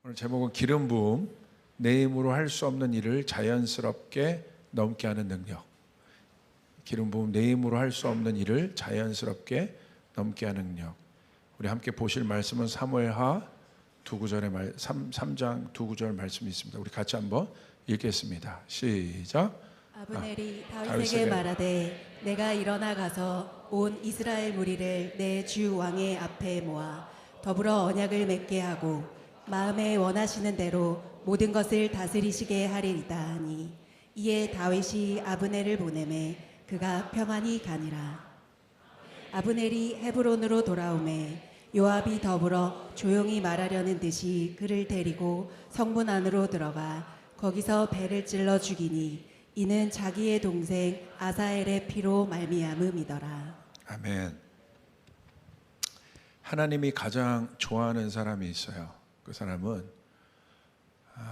오늘 제목은 기름 부음, 내 힘으로 할 수 없는 일을 자연스럽게 넘게 하는 능력. 기름 부음, 내 힘으로 할 수 없는 일을 자연스럽게 넘게 하는 능력. 우리 함께 보실 말씀은 사무엘하 3장 2구절 말씀이 있습니다. 우리 같이 한번 읽겠습니다. 시작. 아브넬이 다윗에게 말하되 내가 일어나 가서 온 이스라엘 무리를 내 주 왕의 앞에 모아 더불어 언약을 맺게 하고 마음에 원하시는 대로 모든 것을 다스리시게 하리이다 하니, 이에 다윗이 아브넬을 보내매 그가 평안히 가니라. 아브넬이 헤브론으로 돌아오매 요압이 더불어 조용히 말하려는 듯이 그를 데리고 성문 안으로 들어가 거기서 배를 찔러 죽이니 이는 자기의 동생 아사엘의 피로 말미암음이더라. 아멘. 하나님이 가장 좋아하는 사람이 있어요. 그 사람은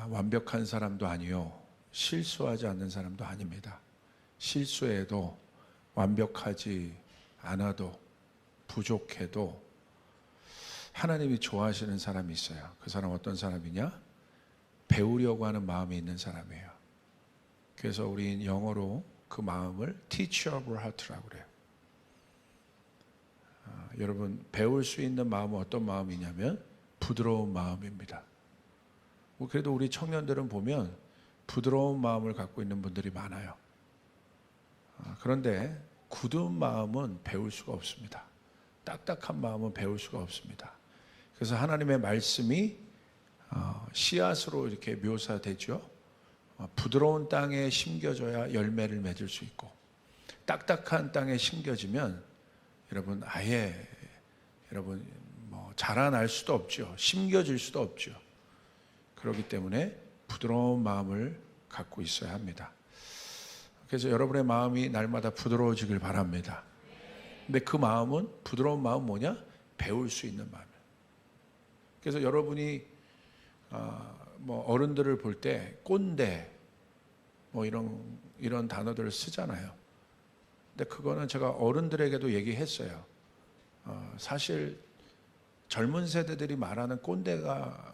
완벽한 사람도 아니요, 실수하지 않는 사람도 아닙니다. 실수해도, 완벽하지 않아도, 부족해도 하나님이 좋아하시는 사람이 있어요. 그 사람 어떤 사람이냐? 배우려고 하는 마음이 있는 사람이에요. 그래서 우린 영어로 그 마음을 teachable heart라고 그래요. 여러분, 배울 수 있는 마음은 어떤 마음이냐면 부드러운 마음입니다. 그래도 우리 청년들은 보면 부드러운 마음을 갖고 있는 분들이 많아요. 그런데 굳은 마음은 배울 수가 없습니다. 딱딱한 마음은 배울 수가 없습니다. 그래서 하나님의 말씀이 씨앗으로 이렇게 묘사되죠. 부드러운 땅에 심겨져야 열매를 맺을 수 있고, 딱딱한 땅에 심겨지면 여러분 아예 자라날 수도 없죠. 심겨질 수도 없죠. 그렇기 때문에 부드러운 마음을 갖고 있어야 합니다. 그래서 여러분의 마음이 날마다 부드러워지길 바랍니다. 근데 그 마음은, 부드러운 마음은 뭐냐? 배울 수 있는 마음이에요. 그래서 여러분이 어른들을 볼 때 꼰대 이런 단어들을 쓰잖아요. 근데 그거는 제가 어른들에게도 얘기했어요. 사실 젊은 세대들이 말하는 꼰대가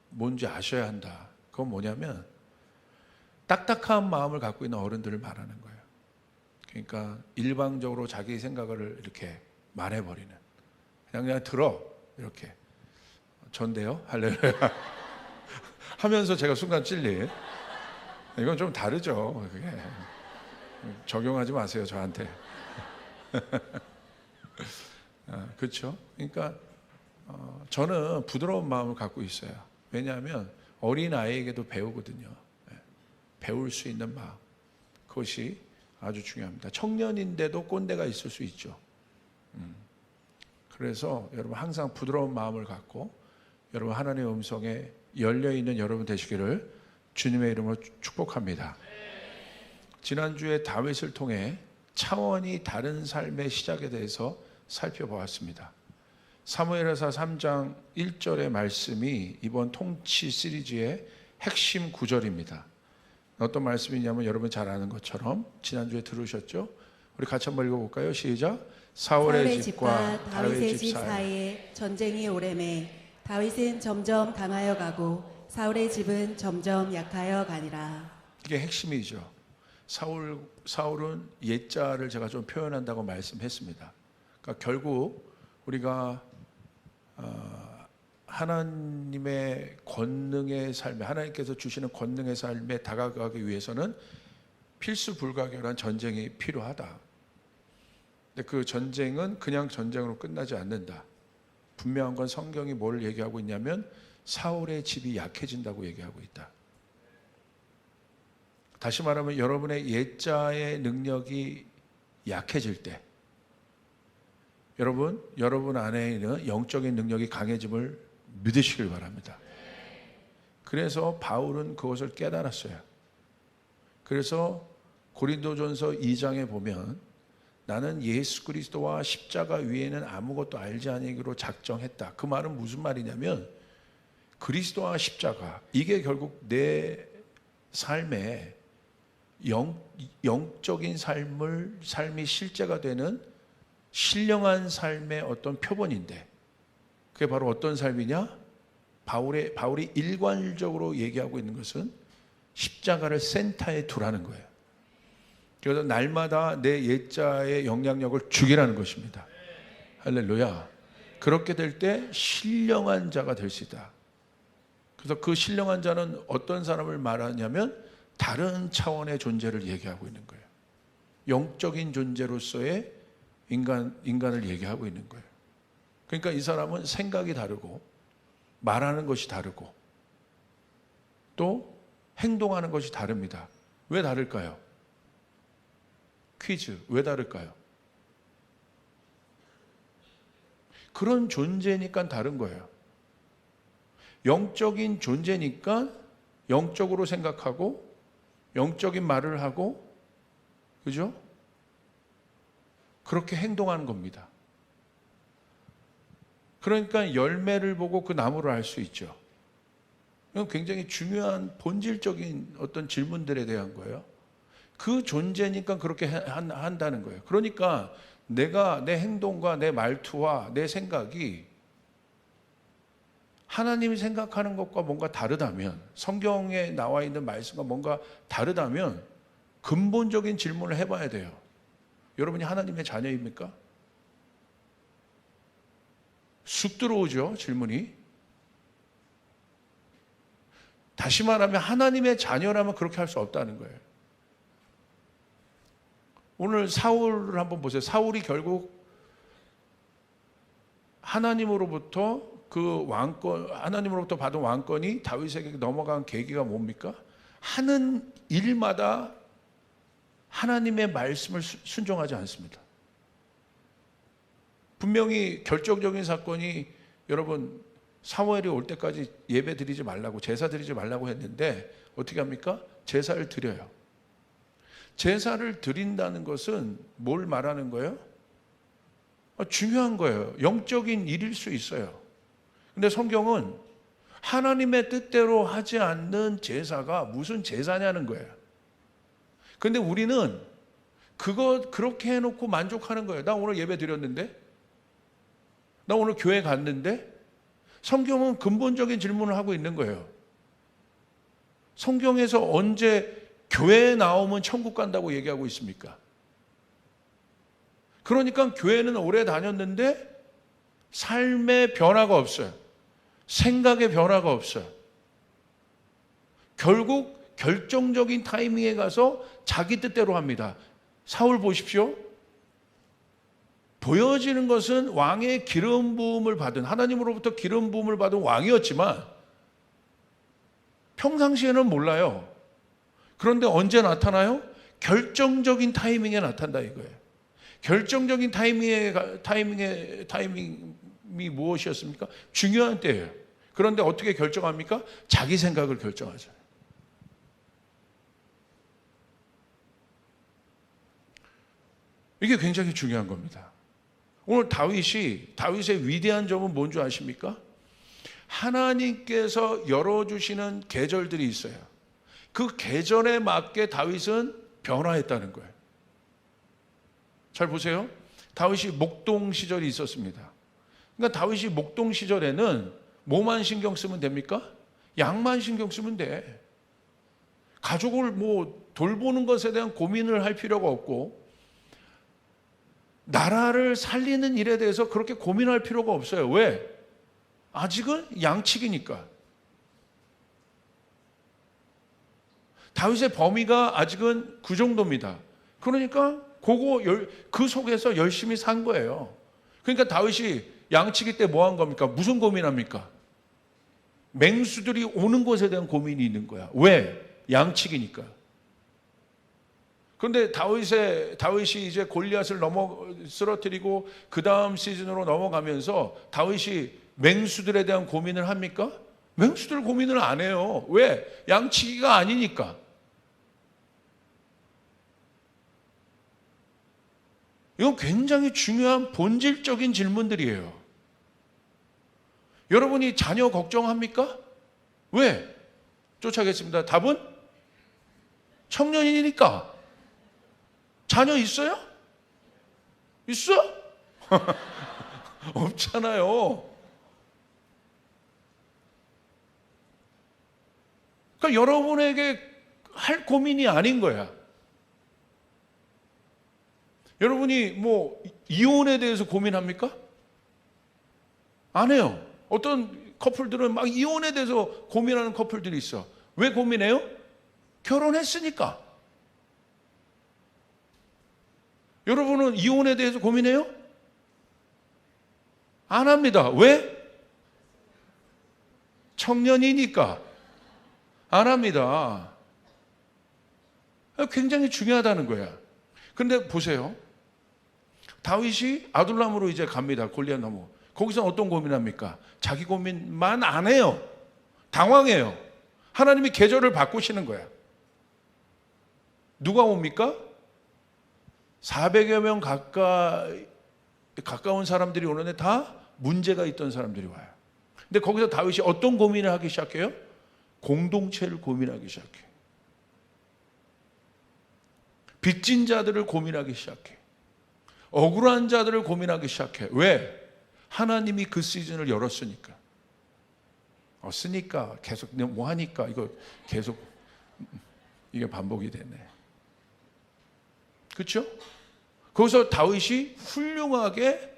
뭔지 아셔야 한다. 그건 뭐냐면 딱딱한 마음을 갖고 있는 어른들을 말하는 거예요. 그러니까 일방적으로 자기 생각을 이렇게 말해버리는, 그냥 들어, 이렇게. 전데요? 할렐루야. 하면서 제가 순간 찔린. 이건 좀 다르죠. 그게. 적용하지 마세요, 저한테. 그렇죠? 그러니까 저는 부드러운 마음을 갖고 있어요. 왜냐하면 어린 아이에게도 배우거든요. 배울 수 있는 마음, 그것이 아주 중요합니다. 청년인데도 꼰대가 있을 수 있죠. 그래서 여러분 항상 부드러운 마음을 갖고 여러분 하나님의 음성에 열려있는 여러분 되시기를 주님의 이름으로 축복합니다. 지난주에 다윗을 통해 차원이 다른 삶의 시작에 대해서 살펴보았습니다. 사무엘하사 3장 1절의 말씀이 이번 통치 시리즈의 핵심 구절입니다. 어떤 말씀이냐면 여러분 잘 아는 것처럼 지난주에 들으셨죠? 우리 같이 한번 읽어볼까요? 시작. 사울의 집과 다윗의 집 사이에 전쟁이 오래매 다윗은 점점 강하여 가고 사울의 집은 점점 약하여 가니라. 이게 핵심이죠. 사울은 옛자를 제가 좀 표현한다고 말씀했습니다. 그러니까 결국 우리가 하나님의 권능의 삶에, 하나님께서 주시는 권능의 삶에 다가가기 위해서는 필수 불가결한 전쟁이 필요하다. 근데 그 전쟁은 그냥 전쟁으로 끝나지 않는다. 분명한 건 성경이 뭘 얘기하고 있냐면 사울의 집이 약해진다고 얘기하고 있다. 다시 말하면 여러분의 옛자의 능력이 약해질 때 여러분 안에 있는 영적인 능력이 강해짐을 믿으시길 바랍니다. 그래서 바울은 그것을 깨달았어요. 그래서 고린도전서 2장에 보면 나는 예수 그리스도와 십자가 위에는 아무것도 알지 아니기로 작정했다. 그 말은 무슨 말이냐면 그리스도와 십자가, 이게 결국 내 삶에 영적인 삶이 실제가 되는 신령한 삶의 어떤 표본인데, 그게 바로 어떤 삶이냐? 바울이 일관적으로 얘기하고 있는 것은 십자가를 센터에 두라는 거예요. 그래서 날마다 내 옛자의 영향력을 죽이라는 것입니다. 할렐루야. 그렇게 될 때 신령한 자가 될 수 있다. 그래서 그 신령한 자는 어떤 사람을 말하냐면 다른 차원의 존재를 얘기하고 있는 거예요. 영적인 존재로서의 인간을 얘기하고 있는 거예요. 그러니까 이 사람은 생각이 다르고 말하는 것이 다르고 또 행동하는 것이 다릅니다. 왜 다를까요? 퀴즈. 왜 다를까요? 그런 존재니까 다른 거예요. 영적인 존재니까 영적으로 생각하고 영적인 말을 하고, 그죠? 그렇게 행동하는 겁니다. 그러니까 열매를 보고 그 나무를 알 수 있죠. 이건 굉장히 중요한 본질적인 어떤 질문들에 대한 거예요. 그 존재니까 그렇게 한다는 거예요. 그러니까 내가 내 행동과 내 말투와 내 생각이 하나님이 생각하는 것과 뭔가 다르다면, 성경에 나와 있는 말씀과 뭔가 다르다면 근본적인 질문을 해봐야 돼요. 여러분이 하나님의 자녀입니까? 쑥 들어오죠, 질문이. 다시 말하면 하나님의 자녀라면 그렇게 할 수 없다는 거예요. 오늘 사울을 한번 보세요. 사울이 결국 하나님으로부터 하나님으로부터 받은 왕권이 다윗에게 넘어간 계기가 뭡니까? 하는 일마다 하나님의 말씀을 순종하지 않습니다. 분명히 결정적인 사건이, 여러분, 사무엘이 올 때까지 예배 드리지 말라고, 제사 드리지 말라고 했는데 어떻게 합니까? 제사를 드려요. 제사를 드린다는 것은 뭘 말하는 거예요? 중요한 거예요. 영적인 일일 수 있어요. 근데 성경은 하나님의 뜻대로 하지 않는 제사가 무슨 제사냐는 거예요. 근데 우리는 그렇게 해놓고 만족하는 거예요. 나 오늘 예배 드렸는데? 나 오늘 교회 갔는데? 성경은 근본적인 질문을 하고 있는 거예요. 성경에서 언제 교회에 나오면 천국 간다고 얘기하고 있습니까? 그러니까 교회는 오래 다녔는데 삶의 변화가 없어요. 생각의 변화가 없어요. 결국 결정적인 타이밍에 가서 자기 뜻대로 합니다. 사울 보십시오. 보여지는 것은 왕의 기름 부음을 받은, 하나님으로부터 기름 부음을 받은 왕이었지만 평상시에는 몰라요. 그런데 언제 나타나요? 결정적인 타이밍에 나타난다 이거예요. 결정적인 타이밍이 무엇이었습니까? 중요한 때예요. 그런데 어떻게 결정합니까? 자기 생각을 결정하죠. 이게 굉장히 중요한 겁니다. 오늘 다윗의 위대한 점은 뭔지 아십니까? 하나님께서 열어주시는 계절들이 있어요. 그 계절에 맞게 다윗은 변화했다는 거예요. 잘 보세요. 다윗이 목동 시절이 있었습니다. 그러니까 다윗이 목동 시절에는 뭐만 신경 쓰면 됩니까? 양만 신경 쓰면 돼. 가족을 돌보는 것에 대한 고민을 할 필요가 없고, 나라를 살리는 일에 대해서 그렇게 고민할 필요가 없어요. 왜? 아직은 양치기니까. 다윗의 범위가 아직은 그 정도입니다. 그러니까 그 속에서 열심히 산 거예요. 그러니까 다윗이 양치기 때 뭐 한 겁니까? 무슨 고민합니까? 맹수들이 오는 것에 대한 고민이 있는 거야. 왜? 양치기니까. 그런데 다윗이 이제 골리앗을 쓰러뜨리고 그 다음 시즌으로 넘어가면서 다윗이 맹수들에 대한 고민을 합니까? 맹수들 고민을 안 해요. 왜? 양치기가 아니니까. 이건 굉장히 중요한 본질적인 질문들이에요. 여러분이 자녀 걱정합니까? 왜? 쫓아가겠습니다. 답은 청년이니까. 자녀 있어요? 있어? 없잖아요. 그러니까 여러분에게 할 고민이 아닌 거야. 여러분이 뭐 이혼에 대해서 고민합니까? 안 해요. 어떤 커플들은 막 이혼에 대해서 고민하는 커플들이 있어. 왜 고민해요? 결혼했으니까. 여러분은 이혼에 대해서 고민해요? 안 합니다. 왜? 청년이니까. 안 합니다. 굉장히 중요하다는 거야. 근데 보세요. 다윗이 아둘람으로 이제 갑니다. 골리앗 넘어. 거기서 어떤 고민합니까? 자기 고민만 안 해요. 당황해요. 하나님이 계절을 바꾸시는 거야. 누가 옵니까? 400여 명 가까운 사람들이 오는데 다 문제가 있던 사람들이 와요. 근데 거기서 다윗이 어떤 고민을 하기 시작해요? 공동체를 고민하기 시작해요. 빚진 자들을 고민하기 시작해. 억울한 자들을 고민하기 시작해. 왜? 하나님이 그 시즌을 열었으니까. 쓰니까 계속 뭐 하니까 이거 계속 이게 반복이 되네. 그렇죠? 거기서 다윗이 훌륭하게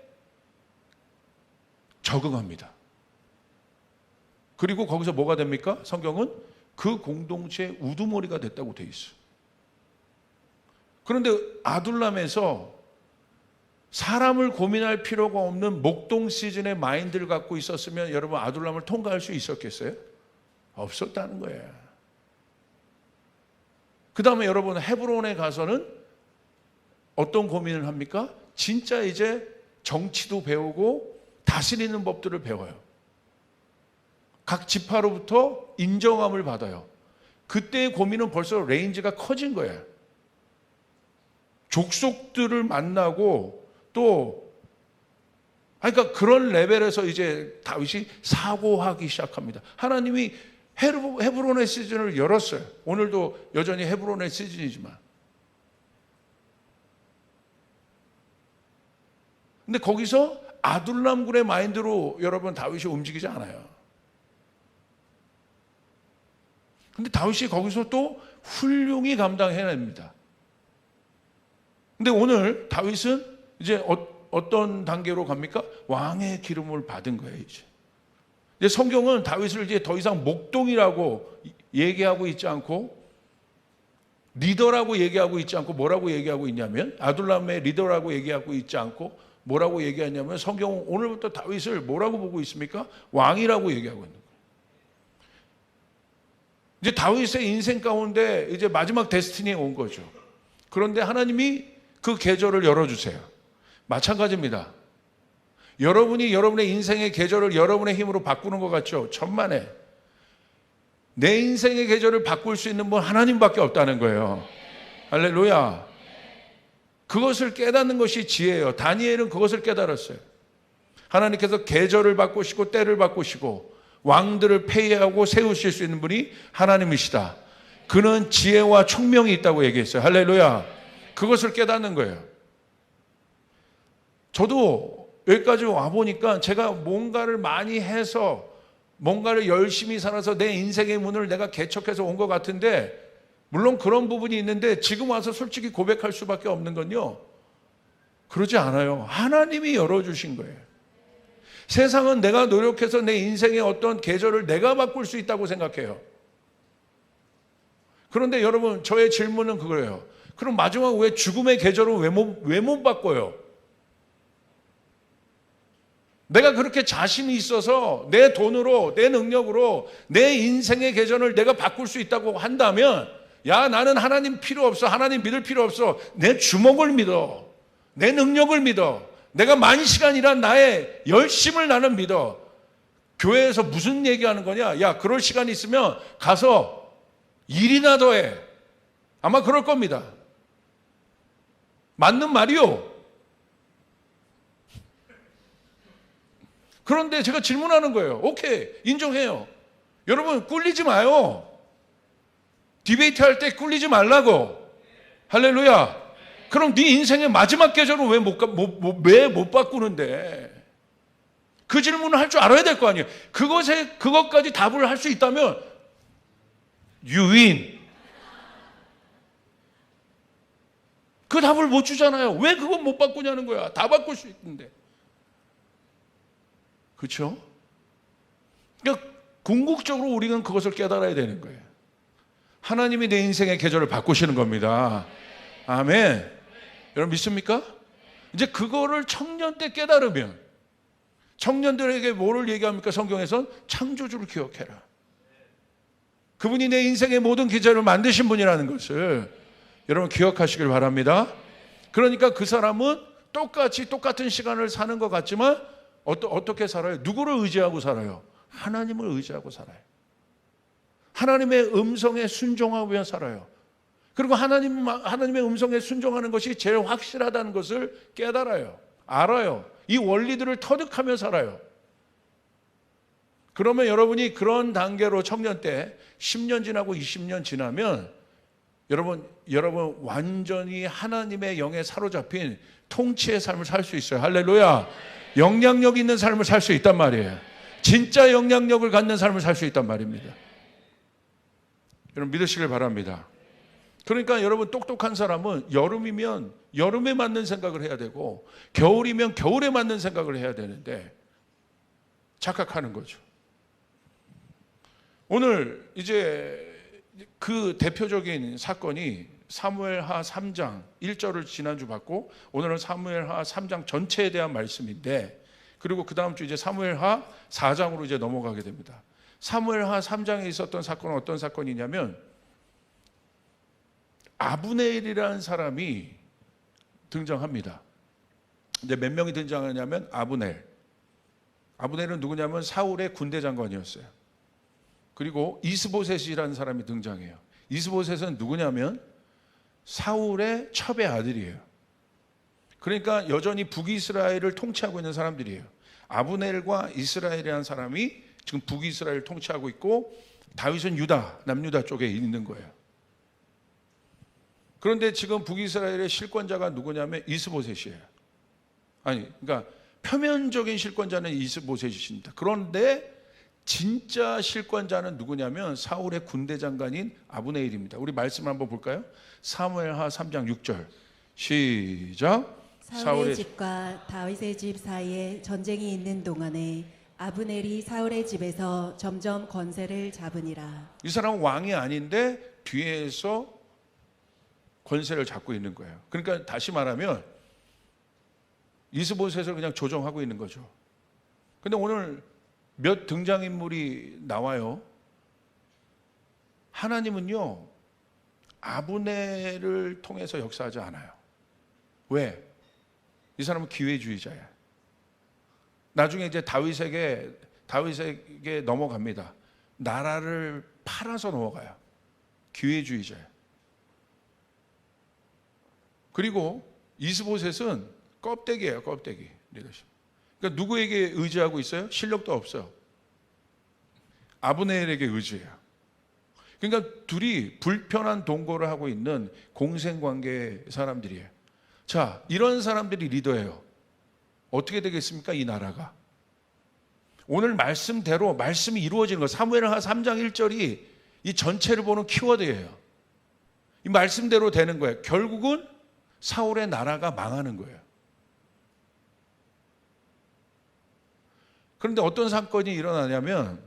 적응합니다. 그리고 거기서 뭐가 됩니까? 성경은 그 공동체의 우두머리가 됐다고 돼 있어. 그런데 아둘람에서 사람을 고민할 필요가 없는 목동 시즌의 마인드를 갖고 있었으면 여러분 아둘람을 통과할 수 있었겠어요? 없었다는 거예요. 그 다음에 여러분 헤브론에 가서는 어떤 고민을 합니까? 진짜 이제 정치도 배우고 다스리는 법들을 배워요. 각 지파로부터 인정함을 받아요. 그때의 고민은 벌써 레인지가 커진 거예요. 족속들을 만나고 또 그러니까 그런 레벨에서 이제 다윗이 사고하기 시작합니다. 하나님이 헤브론의 시즌을 열었어요. 오늘도 여전히 헤브론의 시즌이지만. 근데 거기서 아둘람군의 마인드로 여러분 다윗이 움직이지 않아요. 근데 다윗이 거기서 또 훌륭히 감당해냅니다. 근데 오늘 다윗은 이제 어떤 단계로 갑니까? 왕의 기름을 받은 거예요, 이제. 이제 성경은 다윗을 이제 더 이상 목동이라고 얘기하고 있지 않고 리더라고 얘기하고 있지 않고 뭐라고 얘기하고 있냐면 아둘람의 리더라고 얘기하고 있지 않고 뭐라고 얘기하냐면 성경은 오늘부터 다윗을 뭐라고 보고 있습니까? 왕이라고 얘기하고 있는 거예요. 이제 다윗의 인생 가운데 이제 마지막 데스티니에 온 거죠. 그런데 하나님이 그 계절을 열어주세요. 마찬가지입니다. 여러분이 여러분의 인생의 계절을 여러분의 힘으로 바꾸는 것 같죠? 천만에. 내 인생의 계절을 바꿀 수 있는 분 하나님밖에 없다는 거예요. 할렐루야. 그것을 깨닫는 것이 지혜예요. 다니엘은 그것을 깨달았어요. 하나님께서 계절을 바꾸시고 때를 바꾸시고 왕들을 폐위하고 세우실 수 있는 분이 하나님이시다. 그는 지혜와 총명이 있다고 얘기했어요. 할렐루야. 그것을 깨닫는 거예요. 저도 여기까지 와보니까 제가 뭔가를 많이 해서 뭔가를 열심히 살아서 내 인생의 문을 내가 개척해서 온 것 같은데 물론 그런 부분이 있는데 지금 와서 솔직히 고백할 수밖에 없는 건요. 그러지 않아요. 하나님이 열어주신 거예요. 세상은 내가 노력해서 내 인생의 어떤 계절을 내가 바꿀 수 있다고 생각해요. 그런데 여러분 저의 질문은 그거예요. 그럼 마지막 왜 죽음의 계절은 왜 못 바꿔요? 내가 그렇게 자신이 있어서 내 돈으로 내 능력으로 내 인생의 계절을 내가 바꿀 수 있다고 한다면 야 나는 하나님 필요 없어. 하나님 믿을 필요 없어. 내 주먹을 믿어. 내 능력을 믿어. 내가 만 시간 일한 나의 열심을 나는 믿어. 교회에서 무슨 얘기하는 거냐? 야 그럴 시간 있으면 가서 일이나 더 해. 아마 그럴 겁니다. 맞는 말이요. 그런데 제가 질문하는 거예요. 오케이, 인정해요. 여러분 꿀리지 마요. 디베이트 할 때 꿀리지 말라고. 할렐루야. 그럼 네 인생의 마지막 계절은 왜 못 바꾸는데? 그 질문을 할 줄 알아야 될 거 아니에요. 그것까지 답을 할 수 있다면 유인. 그 답을 못 주잖아요. 왜 그건 못 바꾸냐는 거야. 다 바꿀 수 있는데. 그렇죠? 그러니까 궁극적으로 우리는 그것을 깨달아야 되는 거예요. 하나님이 내 인생의 계절을 바꾸시는 겁니다. 아멘. 여러분 믿습니까? 이제 그거를 청년 때 깨달으면, 청년들에게 뭐를 얘기합니까? 성경에선 창조주를 기억해라. 그분이 내 인생의 모든 계절을 만드신 분이라는 것을 여러분 기억하시길 바랍니다. 그러니까 그 사람은 똑같은 시간을 사는 것 같지만 어떻게 살아요? 누구를 의지하고 살아요? 하나님을 의지하고 살아요. 하나님의 음성에 순종하며 살아요. 그리고 하나님의 음성에 순종하는 것이 제일 확실하다는 것을 깨달아요. 알아요. 이 원리들을 터득하며 살아요. 그러면 여러분이 그런 단계로 청년 때 10년 지나고 20년 지나면 여러분 완전히 하나님의 영에 사로잡힌 통치의 삶을 살 수 있어요. 할렐루야. 영향력 있는 삶을 살 수 있단 말이에요. 진짜 영향력을 갖는 삶을 살 수 있단 말입니다. 여러분 믿으시길 바랍니다. 그러니까 여러분 똑똑한 사람은 여름이면 여름에 맞는 생각을 해야 되고 겨울이면 겨울에 맞는 생각을 해야 되는데 착각하는 거죠. 오늘 이제 그 대표적인 사건이 사무엘하 3장 1절을 지난주 봤고 오늘은 사무엘하 3장 전체에 대한 말씀인데 그리고 그 다음 주 이제 사무엘하 4장으로 이제 넘어가게 됩니다. 사무엘하 3장에 있었던 사건은 어떤 사건이냐면 아브넬이라는 사람이 등장합니다. 근데 몇 명이 등장하냐면 아브넬은 누구냐면 사울의 군대 장관이었어요. 그리고 이스보셋이라는 사람이 등장해요. 이스보셋은 누구냐면 사울의 첩의 아들이에요. 그러니까 여전히 북이스라엘을 통치하고 있는 사람들이에요. 아브넬과 이스라엘이라는 사람이 지금 북이스라엘을 통치하고 있고 다윗은 유다, 남유다 쪽에 있는 거예요. 그런데 지금 북이스라엘의 실권자가 누구냐면 이스보셋이에요. 그러니까 표면적인 실권자는 이스보셋이십니다. 그런데 진짜 실권자는 누구냐면 사울의 군대 장관인 아브네일입니다. 우리 말씀 한번 볼까요? 사무엘하 3장 6절 시작. 사울의 집과 다윗의 집 사이에 전쟁이 있는 동안에 아브넬이 사울의 집에서 점점 권세를 잡으니라. 이 사람은 왕이 아닌데 뒤에서 권세를 잡고 있는 거예요. 그러니까 다시 말하면 이스보셋을 그냥 조정하고 있는 거죠. 근데 오늘 몇 등장인물이 나와요. 하나님은요 아브넬을 통해서 역사하지 않아요. 왜? 이 사람은 기회주의자야. 나중에 이제 다윗에게 넘어갑니다. 나라를 팔아서 넘어가요. 기회주의자야. 그리고 이스보셋은 껍데기예요, 껍데기. 리더십. 그러니까 누구에게 의지하고 있어요? 실력도 없어요. 아브넬에게 의지해요. 그러니까 둘이 불편한 동거를 하고 있는 공생관계 사람들이에요. 자, 이런 사람들이 리더예요. 어떻게 되겠습니까? 이 나라가. 오늘 말씀대로 말씀이 이루어지는 거. 사무엘하 3장 1절이 이 전체를 보는 키워드예요. 이 말씀대로 되는 거예요. 결국은 사울의 나라가 망하는 거예요. 그런데 어떤 사건이 일어나냐면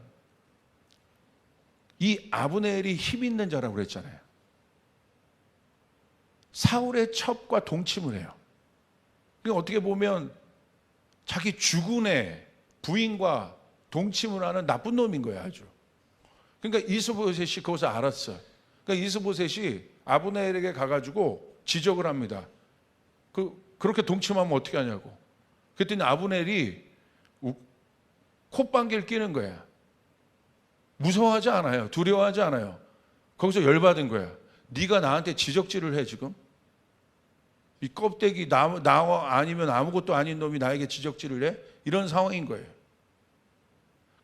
이 아브넬이 힘 있는 자라고 그랬잖아요. 사울의 첩과 동침을 해요. 그러니까 어떻게 보면 자기 주군의 부인과 동침을 하는 나쁜 놈인 거예요, 아주. 그러니까 이스보셋이 그것을 알았어요. 그러니까 이스보셋이 아브넬에게 가가지고 지적을 합니다. 그렇게 동침하면 어떻게 하냐고. 그랬더니 아브넬이 콧방귀를 끼는 거야. 무서워하지 않아요. 두려워하지 않아요. 거기서 열받은 거야. 네가 나한테 지적질을 해 지금. 이 껍데기 나와 아니면 아무것도 아닌 놈이 나에게 지적질을 해? 이런 상황인 거예요.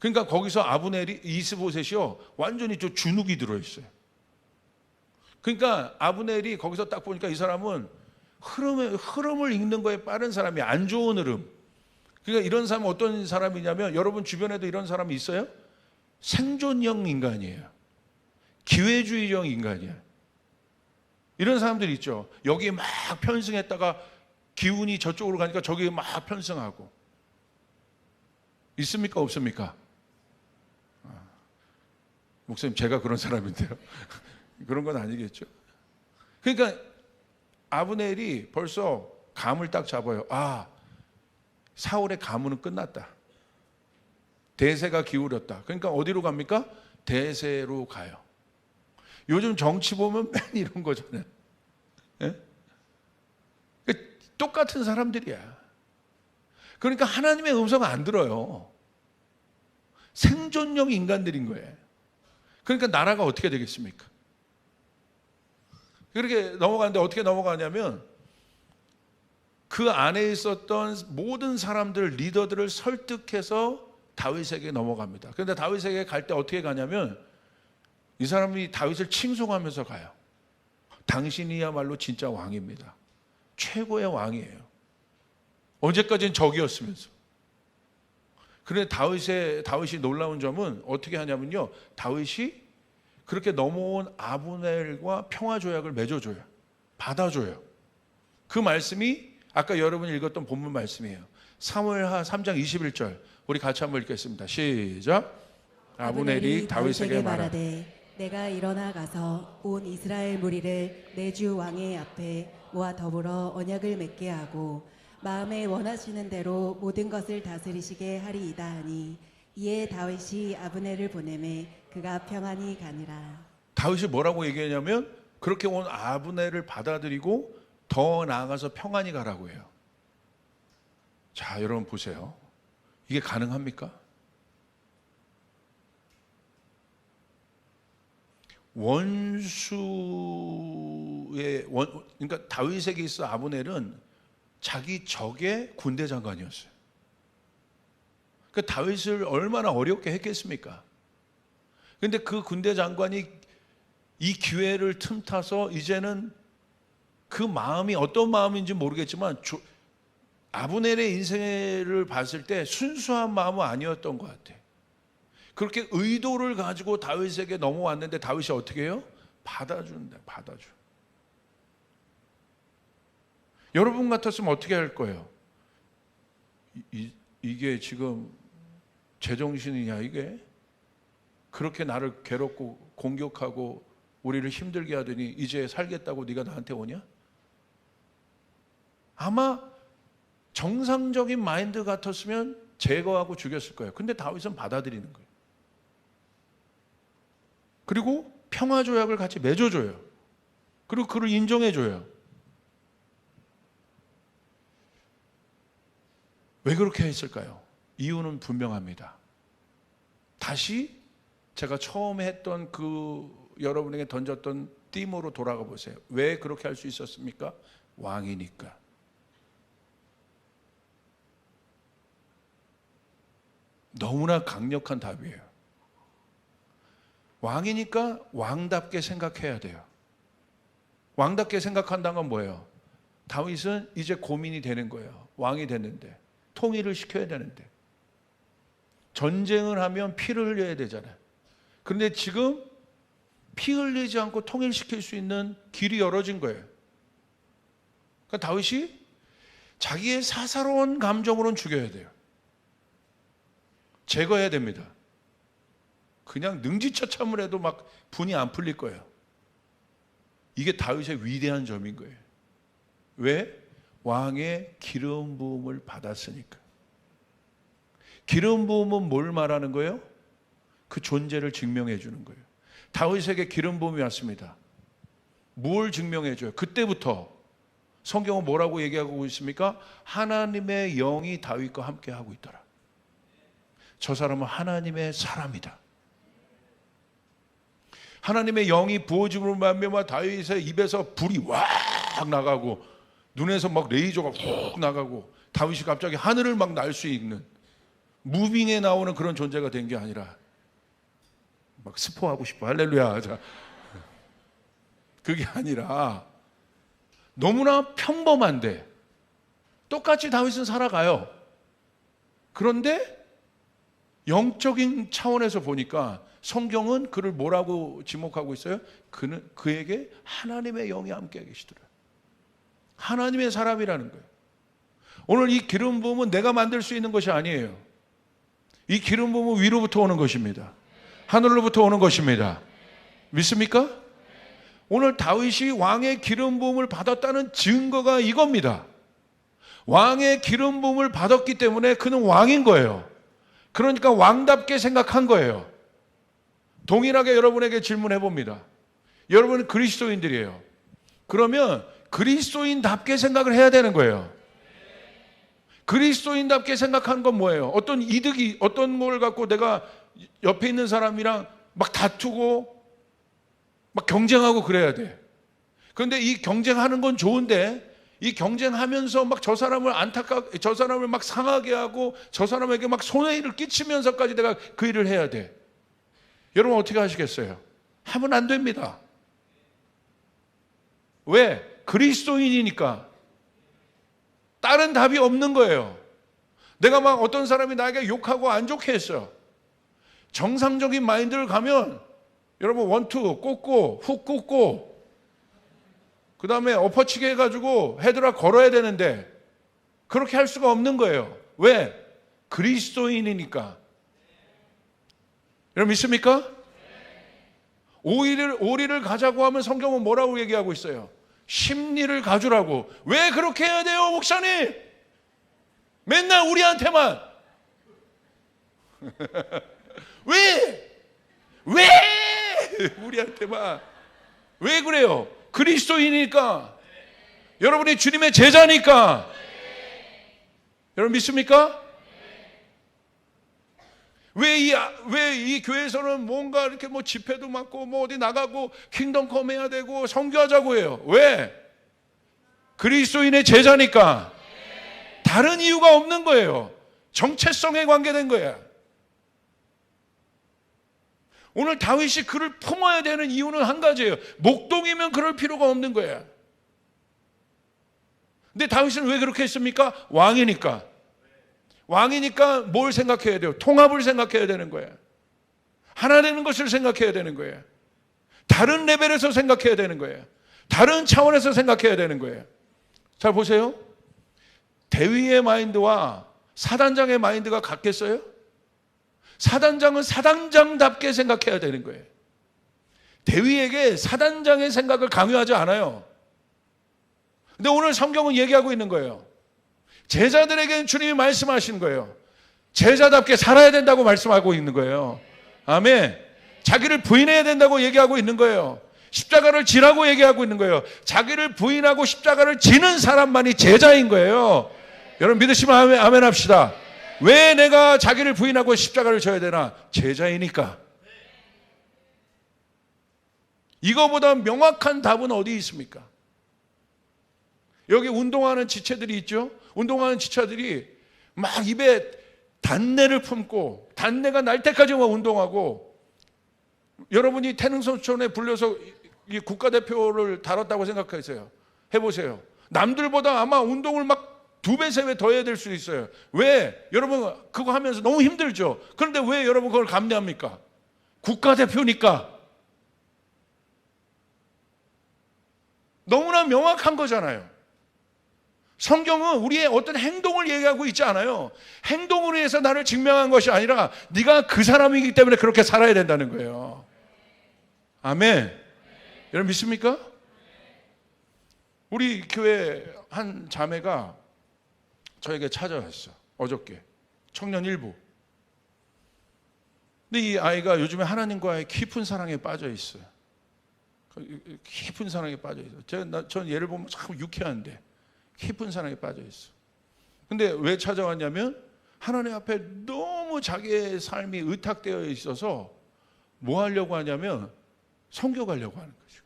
그러니까 거기서 아브넬이 이스보셋이요 완전히 저 주눅이 들어있어요. 그러니까 아브넬이 거기서 딱 보니까 이 사람은 흐름을 읽는 거에 빠른 사람이 안 좋은 흐름. 그러니까 이런 사람은 어떤 사람이냐면 여러분 주변에도 이런 사람이 있어요? 생존형 인간이에요. 기회주의적 인간이야. 이런 사람들 있죠. 여기 막 편승했다가 기운이 저쪽으로 가니까 저기 막 편승하고. 있습니까? 없습니까? 목사님, 제가 그런 사람인데요. 그런 건 아니겠죠. 그러니까 아브넬이 벌써 감을 딱 잡아요. 아, 사울의 가문은 끝났다. 대세가 기울었다. 그러니까 어디로 갑니까? 대세로 가요. 요즘 정치 보면 맨 이런 거잖아요. 예? 똑같은 사람들이야. 그러니까 하나님의 음성을 안 들어요. 생존형 인간들인 거예요. 그러니까 나라가 어떻게 되겠습니까? 그렇게 넘어가는데 어떻게 넘어가냐면 그 안에 있었던 모든 사람들, 리더들을 설득해서 다윗에게 넘어갑니다. 그런데 다윗에게 갈 때 어떻게 가냐면 이 사람이 다윗을 칭송하면서 가요. 당신이야말로 진짜 왕입니다. 최고의 왕이에요. 언제까지는 적이었으면서. 그런데 다윗이 놀라운 점은 어떻게 하냐면요, 다윗이 그렇게 넘어온 아브넬과 평화조약을 맺어줘요. 받아줘요. 그 말씀이 아까 여러분이 읽었던 본문 말씀이에요. 사무엘하 3장 21절 우리 같이 한번 읽겠습니다. 시작. 아브넬이 다윗에게 말하되 내가 일어나 가서 온 이스라엘 무리를 내 주 왕의 앞에 모아 더불어 언약을 맺게 하고 마음에 원하시는 대로 모든 것을 다스리시게 하리이다 하니 이에 다윗이 아브넬을 보내매 그가 평안히 가니라. 다윗이 뭐라고 얘기하냐면 그렇게 온 아브넬을 받아들이고 더 나아가서 평안히 가라고 해요. 자, 여러분 보세요. 이게 가능합니까? 그러니까 다윗에게 있어 아브넬은 자기 적의 군대 장관이었어요. 그 다윗을 얼마나 어렵게 했겠습니까? 그런데 그 군대 장관이 이 기회를 틈타서 이제는 그 마음이 어떤 마음인지 모르겠지만 아브넬의 인생을 봤을 때 순수한 마음은 아니었던 것 같아요. 그렇게 의도를 가지고 다윗에게 넘어왔는데 다윗이 어떻게 해요? 받아준다. 받아줘. 여러분 같았으면 어떻게 할 거예요? 이게 지금 제정신이냐 이게? 그렇게 나를 괴롭고 공격하고 우리를 힘들게 하더니 이제 살겠다고 네가 나한테 오냐? 아마 정상적인 마인드 같았으면 제거하고 죽였을 거예요. 근데 다윗은 받아들이는 거예요. 그리고 평화조약을 같이 맺어줘요. 그리고 그를 인정해줘요. 왜 그렇게 했을까요? 이유는 분명합니다. 다시 제가 처음에 했던 그 여러분에게 던졌던 띠으로 돌아가 보세요. 왜 그렇게 할 수 있었습니까? 왕이니까. 너무나 강력한 답이에요. 왕이니까 왕답게 생각해야 돼요. 왕답게 생각한다는 건 뭐예요? 다윗은 이제 고민이 되는 거예요. 왕이 됐는데 통일을 시켜야 되는데 전쟁을 하면 피를 흘려야 되잖아요. 그런데 지금 피 흘리지 않고 통일시킬 수 있는 길이 열어진 거예요. 그러니까 다윗이 자기의 사사로운 감정으로는 죽여야 돼요. 제거해야 됩니다. 그냥 능지처참을 해도 막 분이 안 풀릴 거예요. 이게 다윗의 위대한 점인 거예요. 왜? 왕의 기름 부음을 받았으니까. 기름 부음은 뭘 말하는 거예요? 그 존재를 증명해 주는 거예요. 다윗에게 기름 부음이 왔습니다. 뭘 증명해 줘요? 그때부터 성경은 뭐라고 얘기하고 있습니까? 하나님의 영이 다윗과 함께 하고 있더라. 저 사람은 하나님의 사람이다. 하나님의 영이 부어짐으로 말미암아 다윗의 입에서 불이 확 나가고 눈에서 막 레이저가 훅 나가고 다윗이 갑자기 하늘을 막 날 수 있는 무빙에 나오는 그런 존재가 된 게 아니라 막 스포하고 싶어. 할렐루야. 자, 그게 아니라 너무나 평범한데 똑같이 다윗은 살아가요. 그런데 영적인 차원에서 보니까 성경은 그를 뭐라고 지목하고 있어요? 그에게 하나님의 영이 함께 계시더라. 하나님의 사람이라는 거예요. 오늘 이 기름 부음은 내가 만들 수 있는 것이 아니에요. 이 기름 부음은 위로부터 오는 것입니다. 하늘로부터 오는 것입니다. 믿습니까? 오늘 다윗이 왕의 기름 부음을 받았다는 증거가 이겁니다. 왕의 기름 부음을 받았기 때문에 그는 왕인 거예요. 그러니까 왕답게 생각한 거예요. 동일하게 여러분에게 질문해 봅니다. 여러분은 그리스도인들이에요. 그러면 그리스도인답게 생각을 해야 되는 거예요. 그리스도인답게 생각하는 건 뭐예요? 어떤 이득이, 어떤 걸 갖고 내가 옆에 있는 사람이랑 막 다투고 막 경쟁하고 그래야 돼. 그런데 이 경쟁하는 건 좋은데 이 경쟁하면서 막 저 사람을 막 상하게 하고 저 사람에게 막 손해를 끼치면서까지 내가 그 일을 해야 돼. 여러분 어떻게 하시겠어요? 하면 안 됩니다. 왜? 그리스도인이니까. 다른 답이 없는 거예요. 내가 막 어떤 사람이 나에게 욕하고 안 좋게 했어요. 정상적인 마인드를 가면 여러분 원투 꽂고 훅 꽂고 그 다음에 엎어치게 해가지고 헤드락 걸어야 되는데 그렇게 할 수가 없는 거예요. 왜? 그리스도인이니까. 여러분 믿습니까? 오리를 가자고 하면 성경은 뭐라고 얘기하고 있어요? 심리를 가주라고. 왜 그렇게 해야 돼요, 목사님? 맨날 우리한테만. 왜? 우리한테만. 왜 그래요? 그리스도이니까. 여러분이 주님의 제자니까. 여러분 믿습니까? 왜 이 교회에서는 뭔가 이렇게 뭐 집회도 맡고 뭐 어디 나가고 킹덤컴 해야 되고 선교하자고 해요. 왜? 그리스도인의 제자니까. 다른 이유가 없는 거예요. 정체성에 관계된 거야. 오늘 다윗이 그를 품어야 되는 이유는 한 가지예요. 목동이면 그럴 필요가 없는 거야. 근데 다윗은 왜 그렇게 했습니까? 왕이니까. 왕이니까 뭘 생각해야 돼요? 통합을 생각해야 되는 거예요. 하나 되는 것을 생각해야 되는 거예요. 다른 레벨에서 생각해야 되는 거예요. 다른 차원에서 생각해야 되는 거예요. 잘 보세요. 대위의 마인드와 사단장의 마인드가 같겠어요? 사단장은 사단장답게 생각해야 되는 거예요. 대위에게 사단장의 생각을 강요하지 않아요. 근데 오늘 성경은 얘기하고 있는 거예요. 제자들에게는 주님이 말씀하시는 거예요. 제자답게 살아야 된다고 말씀하고 있는 거예요. 아멘. 자기를 부인해야 된다고 얘기하고 있는 거예요. 십자가를 지라고 얘기하고 있는 거예요. 자기를 부인하고 십자가를 지는 사람만이 제자인 거예요. 여러분 믿으시면 아멘 합시다. 왜 내가 자기를 부인하고 십자가를 져야 되나? 제자이니까. 이거보다 명확한 답은 어디 있습니까? 여기 운동하는 지체들이 있죠? 운동하는 지체들이 막 입에 단내를 품고 단내가 날 때까지만 운동하고, 여러분이 태능선수촌에 불려서 이 국가대표를 다뤘다고 생각하세요. 해보세요. 남들보다 아마 운동을 막 2배, 3배 더 해야 될 수 있어요. 왜? 여러분 그거 하면서 너무 힘들죠. 그런데 왜 여러분 그걸 감내합니까? 국가대표니까. 너무나 명확한 거잖아요. 성경은 우리의 어떤 행동을 얘기하고 있지 않아요. 행동으로 해서 나를 증명한 것이 아니라 네가 그 사람이기 때문에 그렇게 살아야 된다는 거예요. 아멘. 여러분 믿습니까? 우리 교회 한 자매가 저에게 찾아왔어. 어저께 청년 일부. 근데 이 아이가 요즘에 하나님과의 깊은 사랑에 빠져 있어요. 깊은 사랑에 빠져 있어요. 전 얘를 보면 참 유쾌한데 깊은 사랑에 빠져 있어. 근데 왜 찾아왔냐면 하나님 앞에 너무 자기의 삶이 의탁되어 있어서 뭐 하려고 하냐면 선교 가려고 하는 거죠.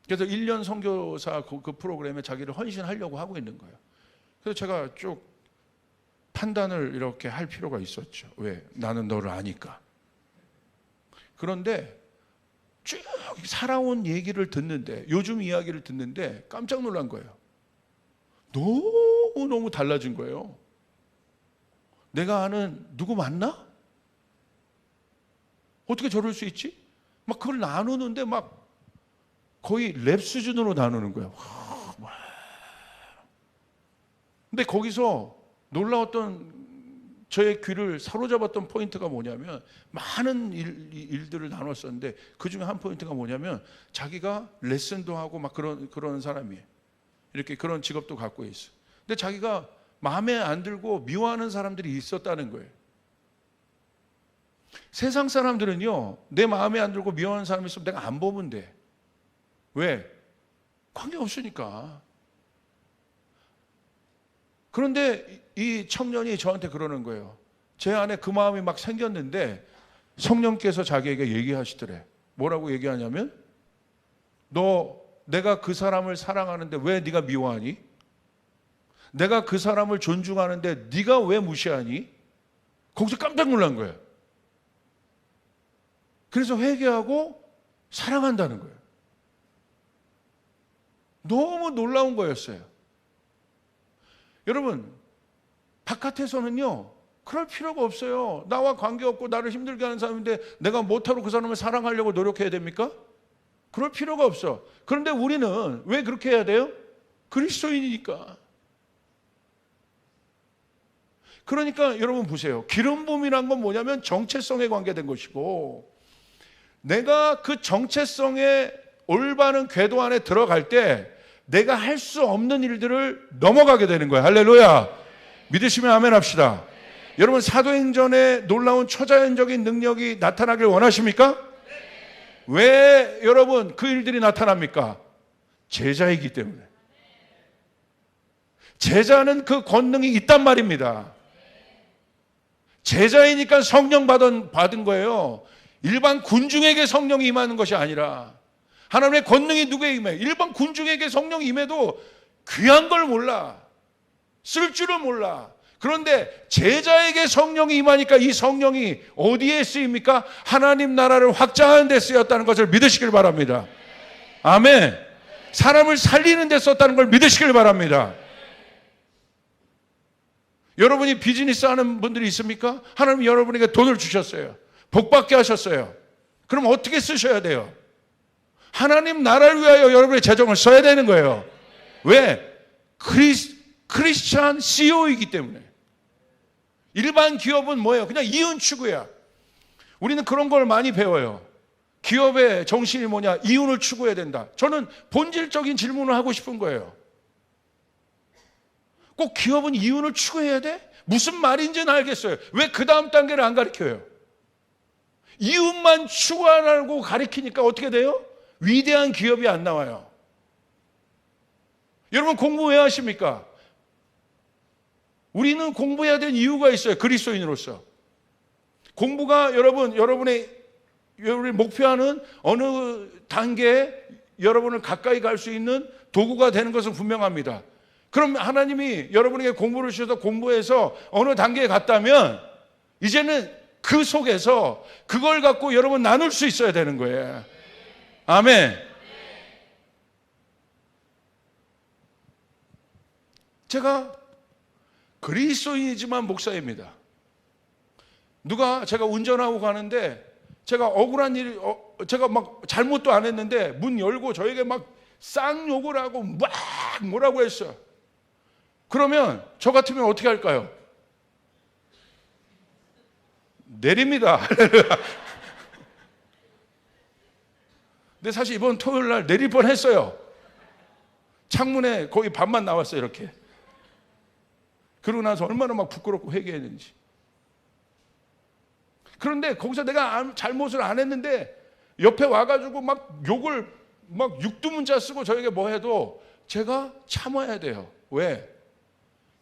그래서 1년 선교사 그 프로그램에 자기를 헌신하려고 하고 있는 거예요. 그래서 제가 쭉 판단을 이렇게 할 필요가 있었죠. 왜? 나는 너를 아니까. 그런데 쭉 살아온 얘기를 듣는데, 요즘 이야기를 듣는데 깜짝 놀란 거예요. 너무너무 달라진 거예요. 내가 아는 누구 맞나? 어떻게 저럴 수 있지? 막 그걸 나누는데 막 거의 랩 수준으로 나누는 거예요. 근데 거기서 놀라웠던 저의 귀를 사로잡았던 포인트가 뭐냐면 많은 일들을 나눴었는데 그 중에 한 포인트가 뭐냐면 자기가 레슨도 하고 막 그런 사람이에요. 이렇게 그런 직업도 갖고 있어요. 근데 자기가 마음에 안 들고 미워하는 사람들이 있었다는 거예요. 세상 사람들은요, 내 마음에 안 들고 미워하는 사람이 있으면 내가 안 보면 돼. 왜? 관계 없으니까. 그런데 이 청년이 저한테 그러는 거예요. 제 안에 그 마음이 막 생겼는데 성령께서 자기에게 얘기하시더래. 뭐라고 얘기하냐면, 내가 그 사람을 사랑하는데 왜 네가 미워하니? 내가 그 사람을 존중하는데 네가 왜 무시하니? 거기서 깜짝 놀란 거예요. 그래서 회개하고 사랑한다는 거예요. 너무 놀라운 거였어요. 여러분, 바깥에서는요, 그럴 필요가 없어요. 나와 관계없고 나를 힘들게 하는 사람인데 내가 못하러 그 사람을 사랑하려고 노력해야 됩니까? 그럴 필요가 없어. 그런데 우리는 왜 그렇게 해야 돼요? 그리스도인이니까. 그러니까 여러분 보세요. 기름 부음이란 건 뭐냐면 정체성에 관계된 것이고, 내가 그 정체성의 올바른 궤도 안에 들어갈 때 내가 할 수 없는 일들을 넘어가게 되는 거예요. 할렐루야. 믿으시면 아멘 합시다. 여러분, 사도행전에 놀라운 초자연적인 능력이 나타나길 원하십니까? 왜 여러분 그 일들이 나타납니까? 제자이기 때문에. 제자는 그 권능이 있단 말입니다. 제자이니까 성령 받은 거예요. 일반 군중에게 성령이 임하는 것이 아니라 하나님의 권능이 누구에게 임해요? 일반 군중에게 성령이 임해도 귀한 걸 몰라. 쓸 줄을 몰라. 그런데 제자에게 성령이 임하니까 이 성령이 어디에 쓰입니까? 하나님 나라를 확장하는 데 쓰였다는 것을 믿으시길 바랍니다. 아멘. 사람을 살리는 데 썼다는 걸 믿으시길 바랍니다. 여러분이 비즈니스 하는 분들이 있습니까? 하나님 여러분에게 돈을 주셨어요. 복받게 하셨어요. 그럼 어떻게 쓰셔야 돼요? 하나님 나라를 위하여 여러분의 재정을 써야 되는 거예요. 왜? 크리스찬 CEO이기 때문에. 일반 기업은 뭐예요? 그냥 이윤 추구야. 우리는 그런 걸 많이 배워요. 기업의 정신이 뭐냐? 이윤을 추구해야 된다. 저는 본질적인 질문을 하고 싶은 거예요. 꼭 기업은 이윤을 추구해야 돼? 무슨 말인지는 알겠어요. 왜 그 다음 단계를 안 가르쳐요? 이윤만 추구하라고 가르치니까 어떻게 돼요? 위대한 기업이 안 나와요. 여러분, 공부 왜 하십니까? 우리는 공부해야 될 이유가 있어요. 그리스도인으로서. 공부가 여러분의 목표하는 어느 단계에 여러분을 가까이 갈 수 있는 도구가 되는 것은 분명합니다. 그럼 하나님이 여러분에게 공부를 주셔서 공부해서 어느 단계에 갔다면 이제는 그 속에서 그걸 갖고 여러분 나눌 수 있어야 되는 거예요. 아멘. 제가 그리스도인이지만 목사입니다. 제가 운전하고 가는데 제가 억울한 일, 제가 막 잘못도 안 했는데 문 열고 저에게 막 쌍욕을 하고 막 뭐라고 했어요. 그러면 저 같으면 어떻게 할까요? 내립니다. 근데 사실 이번 토요일 날 내릴 뻔 했어요. 창문에 거의 반만 나왔어요, 이렇게. 그러고 나서 얼마나 막 부끄럽고 회개했는지. 그런데 거기서 내가 잘못을 안 했는데 옆에 와가지고 막 욕을 막 육두문자 쓰고 저에게 뭐 해도 제가 참아야 돼요. 왜?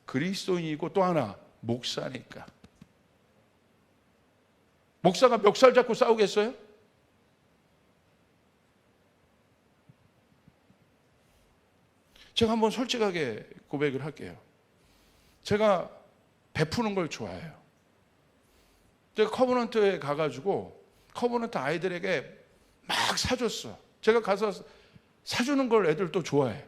그리스도인이고 또 하나 목사니까. 목사가 멱살 잡고 싸우겠어요? 제가 한번 솔직하게 고백을 할게요. 제가 베푸는 걸 좋아해요. 제가 커버넌트에 가가지고 커버넌트 아이들에게 막 사줬어. 제가 가서 사주는 걸 애들 또 좋아해.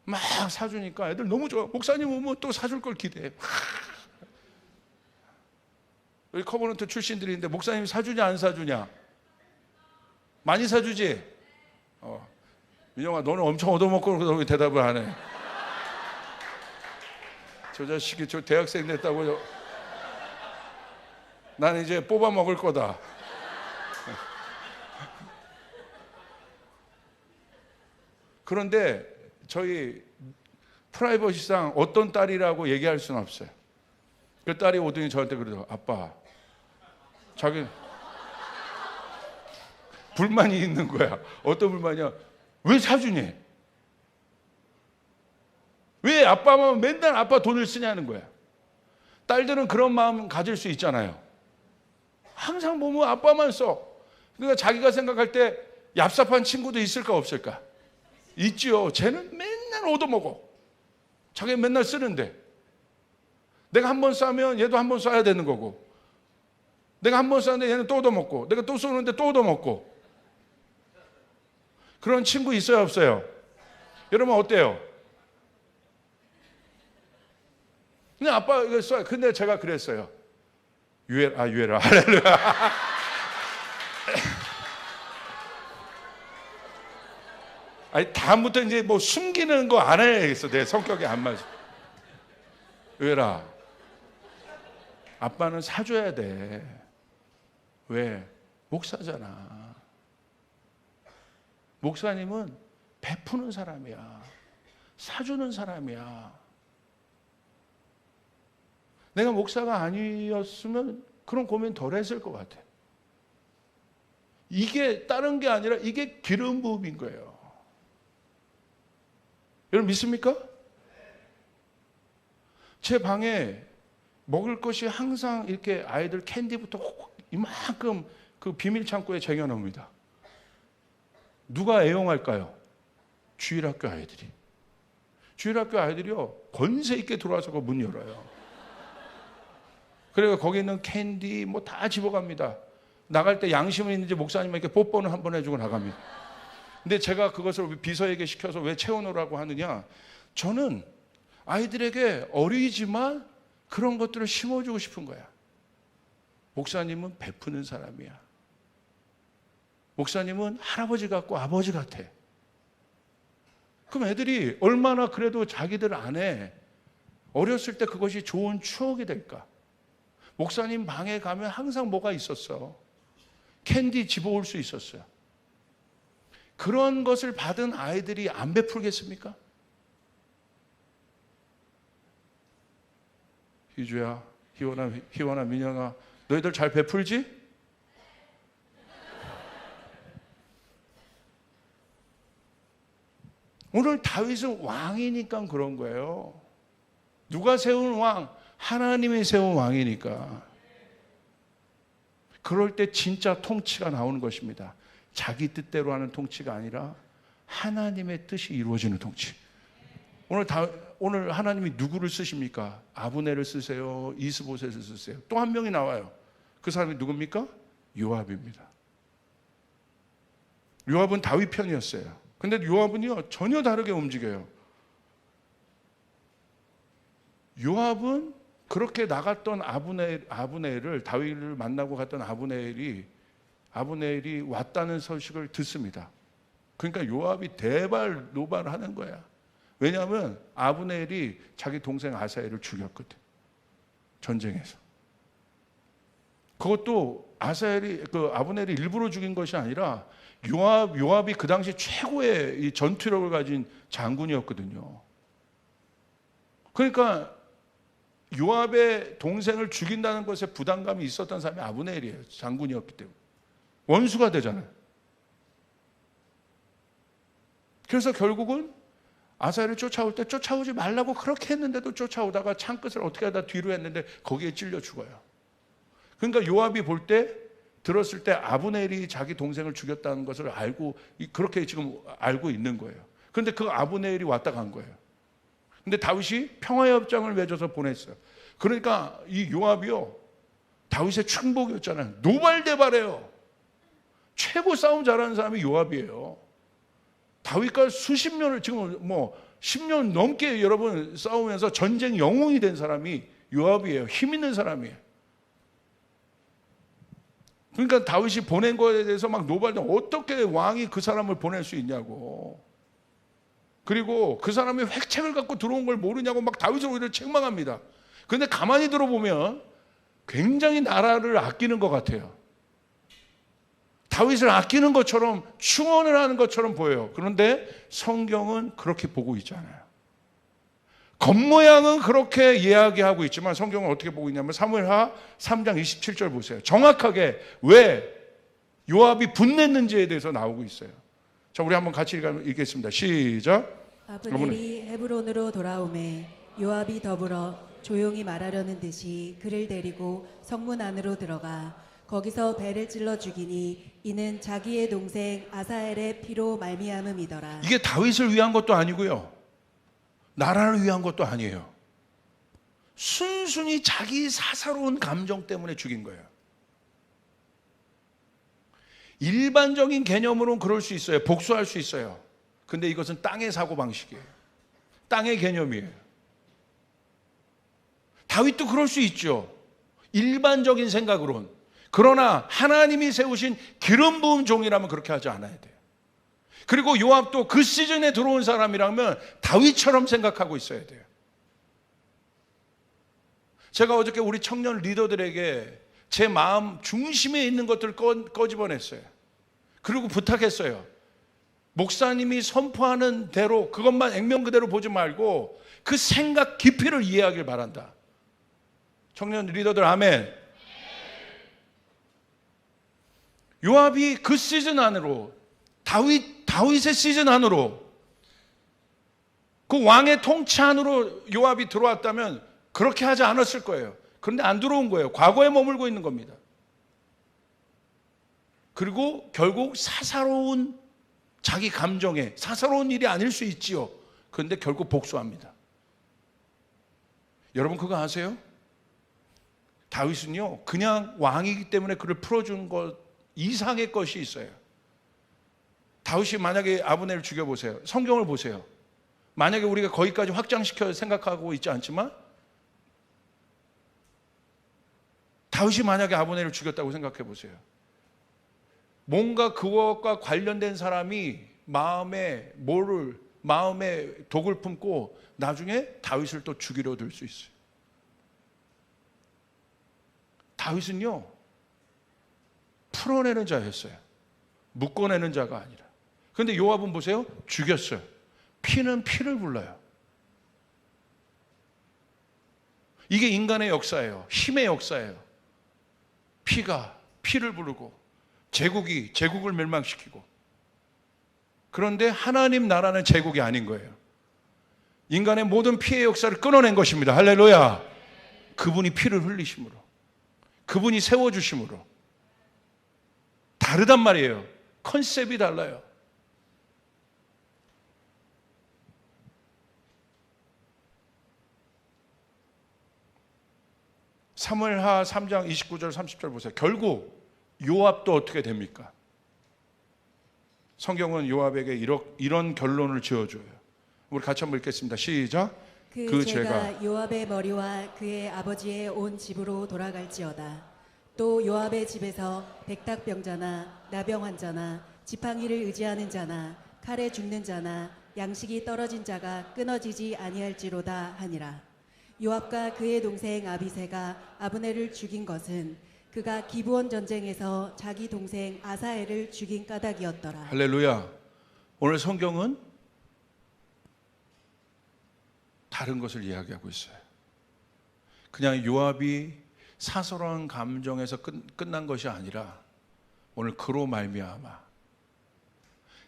막 사주니까 애들 너무 좋아. 목사님 오면 또 사줄 걸 기대해. 우리 커버넌트 출신들인데 목사님 사주냐 안 사주냐? 많이 사주지? 민영아 너는 엄청 얻어먹고 그러고 왜 대답을 안 해? 저 자식이 저 대학생 됐다고 나는 이제 뽑아 먹을 거다. 그런데 저희 프라이버시상 어떤 딸이라고 얘기할 수는 없어요. 그 딸이 오더니 저한테 그러더라고요. 아빠, 자기 불만이 있는 거야. 어떤 불만이야? 왜 사주니? 왜 아빠만 맨날 아빠 돈을 쓰냐는 거야. 딸들은 그런 마음 가질 수 있잖아요. 항상 보면 아빠만 써. 그러니까 자기가 생각할 때 얍삽한 친구도 있을까 없을까? 있지요. 쟤는 맨날 얻어먹어. 자기 맨날 쓰는데 내가 한 번 싸면 얘도 한 번 써야 되는 거고, 내가 한 번 쏘는데 얘는 또 얻어먹고, 내가 또 쏘는데 또 얻어먹고. 그런 친구 있어요 없어요? 여러분 어때요? 근데 아빠 이거 쏴요. 근데 제가 그랬어요. 유해라 할렐루야. 아니 다음부터 이제 뭐 숨기는 거 안 해야겠어. 내 성격이 안 맞아. 유해라, 아빠는 사줘야 돼. 왜? 목사잖아. 목사님은 베푸는 사람이야. 사주는 사람이야. 내가 목사가 아니었으면 그런 고민 덜 했을 것 같아. 이게 다른 게 아니라 이게 기름 부음인 거예요. 여러분 믿습니까? 제 방에 먹을 것이 항상 이렇게 아이들 캔디부터 이만큼 그 비밀 창고에 쟁여놓습니다. 누가 애용할까요? 주일학교 아이들이. 주일학교 아이들이요, 권세 있게 들어와서 그 문 열어요. 그래서 거기 있는 캔디 뭐 다 집어갑니다. 나갈 때 양심은 있는지 목사님에게 뽀뽀는 한번 해주고 나갑니다. 근데 제가 그것을 비서에게 시켜서 왜 채워놓으라고 하느냐, 저는 아이들에게 어리지만 그런 것들을 심어주고 싶은 거야. 목사님은 베푸는 사람이야. 목사님은 할아버지 같고 아버지 같아. 그럼 애들이 얼마나 그래도 자기들 안에 어렸을 때 그것이 좋은 추억이 될까? 목사님 방에 가면 항상 뭐가 있었어. 캔디 집어올 수 있었어요. 그런 것을 받은 아이들이 안 베풀겠습니까? 희주야, 희원아, 민영아, 너희들 잘 베풀지? 오늘 다윗은 왕이니까 그런 거예요. 누가 세운 왕? 하나님이 세운 왕이니까. 그럴 때 진짜 통치가 나오는 것입니다. 자기 뜻대로 하는 통치가 아니라 하나님의 뜻이 이루어지는 통치. 오늘 하나님이 누구를 쓰십니까? 아브넬을 쓰세요? 이스보셋을 쓰세요? 또 한 명이 나와요. 그 사람이 누굽니까? 요압입니다. 요압은 다윗 편이었어요. 근데 요압은요 전혀 다르게 움직여요. 요압은 그렇게 나갔던 아브넬을, 다윗을 만나고 갔던 아브넬이 왔다는 소식을 듣습니다. 그러니까 요압이 대발노발을 하는 거야. 왜냐하면 아브넬이 자기 동생 아사엘을 죽였거든, 전쟁에서. 그것도 아브넬이 일부러 죽인 것이 아니라 요압이 그 당시 최고의 이 전투력을 가진 장군이었거든요. 그러니까 요압의 동생을 죽인다는 것에 부담감이 있었던 사람이 아브넬이에요. 장군이었기 때문에. 원수가 되잖아요. 그래서 결국은 아사엘을 쫓아올 때 쫓아오지 말라고 그렇게 했는데도 쫓아오다가 창끝을 어떻게 하다 뒤로 했는데 거기에 찔려 죽어요. 그러니까 요압이 들었을 때 아브넬이 자기 동생을 죽였다는 것을 알고, 그렇게 지금 알고 있는 거예요. 그런데 그 아브넬이 왔다 간 거예요. 근데 다윗이 평화협정을 맺어서 보냈어요. 그러니까 이 요압이요, 다윗의 충복이었잖아요. 노발대발해요. 최고 싸움 잘하는 사람이 요압이에요. 다윗과 수십 년을, 지금 뭐 10년 넘게 여러분 싸우면서 전쟁 영웅이 된 사람이 요압이에요. 힘 있는 사람이에요. 그러니까 다윗이 보낸 거에 대해서 막 노발대, 어떻게 왕이 그 사람을 보낼 수 있냐고. 그리고 그 사람이 획책을 갖고 들어온 걸 모르냐고 막 다윗을 오히려 책망합니다. 그런데 가만히 들어보면 굉장히 나라를 아끼는 것 같아요. 다윗을 아끼는 것처럼, 충원을 하는 것처럼 보여요. 그런데 성경은 그렇게 보고 있잖아요. 겉모양은 그렇게 이야기하고 있지만 성경은 어떻게 보고 있냐면 사무엘하 3장 27절 보세요. 정확하게 왜 요압이 분냈는지에 대해서 나오고 있어요. 자, 우리 한번 같이 읽겠습니다. 시작. 아브넬이 헤브론으로 돌아오매 요압이 더불어 조용히 말하려는 듯이 그를 데리고 성문 안으로 들어가 거기서 배를 찔러 죽이니 이는 자기의 동생 아사엘의 피로 말미암음이더라. 이게 다윗을 위한 것도 아니고요, 나라를 위한 것도 아니에요. 순순히 자기 사사로운 감정 때문에 죽인 거예요. 일반적인 개념으로는 그럴 수 있어요. 복수할 수 있어요. 근데 이것은 땅의 사고방식이에요. 땅의 개념이에요. 다윗도 그럴 수 있죠, 일반적인 생각으론. 그러나 하나님이 세우신 기름 부은 종이라면 그렇게 하지 않아야 돼요. 그리고 요압도 그 시즌에 들어온 사람이라면 다윗처럼 생각하고 있어야 돼요. 제가 어저께 우리 청년 리더들에게 제 마음 중심에 있는 것들을 꺼집어냈어요. 그리고 부탁했어요. 목사님이 선포하는 대로 그것만 액면 그대로 보지 말고 그 생각 깊이를 이해하길 바란다. 청년 리더들 아멘. 요압이 그 시즌 안으로, 다윗의 시즌 안으로, 그 왕의 통치 안으로 요압이 들어왔다면 그렇게 하지 않았을 거예요. 그런데 안 들어온 거예요. 과거에 머물고 있는 겁니다. 그리고 결국 사사로운 자기 감정에, 사사로운 일이 아닐 수 있지요. 그런데 결국 복수합니다. 여러분 그거 아세요? 다윗은요, 그냥 왕이기 때문에 그를 풀어준 것 이상의 것이 있어요. 다윗이 만약에 아브넬을 죽여보세요. 성경을 보세요. 만약에 우리가 거기까지 확장시켜 생각하고 있지 않지만, 다윗이 만약에 아브넬을 죽였다고 생각해 보세요. 뭔가 그것과 관련된 사람이 마음에 독을 품고 나중에 다윗을 또 죽이려 들 수 있어요. 다윗은요, 풀어내는 자였어요. 묶어내는 자가 아니라. 그런데 요압은 보세요, 죽였어요. 피는 피를 불러요. 이게 인간의 역사예요. 힘의 역사예요. 피가 피를 부르고 제국이 제국을 멸망시키고. 그런데 하나님 나라는 제국이 아닌 거예요. 인간의 모든 피의 역사를 끊어낸 것입니다. 할렐루야. 그분이 피를 흘리심으로, 그분이 세워주심으로. 다르단 말이에요. 컨셉이 달라요. 사무엘하 3장 29절 30절 보세요. 결국 요압도 어떻게 됩니까? 성경은 요압에게 이런 결론을 지어줘요. 우리 같이 한번 읽겠습니다. 시작. 그 죄가 요압의 머리와 그의 아버지의 온 집으로 돌아갈지어다. 또 요압의 집에서 백탁병자나 나병 환자나 지팡이를 의지하는 자나 칼에 죽는 자나 양식이 떨어진 자가 끊어지지 아니할지로다 하니라. 요압과 그의 동생 아비새가 아브넬을 죽인 것은 그가 기브온 전쟁에서 자기 동생 아사엘을 죽인 까닭이었더라. 할렐루야. 오늘 성경은 다른 것을 이야기하고 있어요. 그냥 요압이 사소한 감정에서 끝난 것이 아니라 오늘 그로 말미암아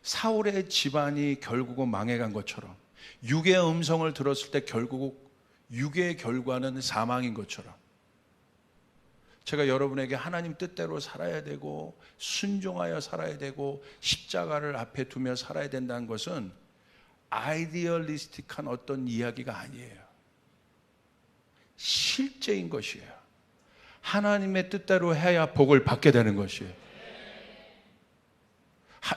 사울의 집안이 결국은 망해간 것처럼, 육의 음성을 들었을 때 결국 육의 결과는 사망인 것처럼, 제가 여러분에게 하나님 뜻대로 살아야 되고 순종하여 살아야 되고 십자가를 앞에 두며 살아야 된다는 것은 아이디얼리스틱한 어떤 이야기가 아니에요. 실제인 것이에요. 하나님의 뜻대로 해야 복을 받게 되는 것이에요.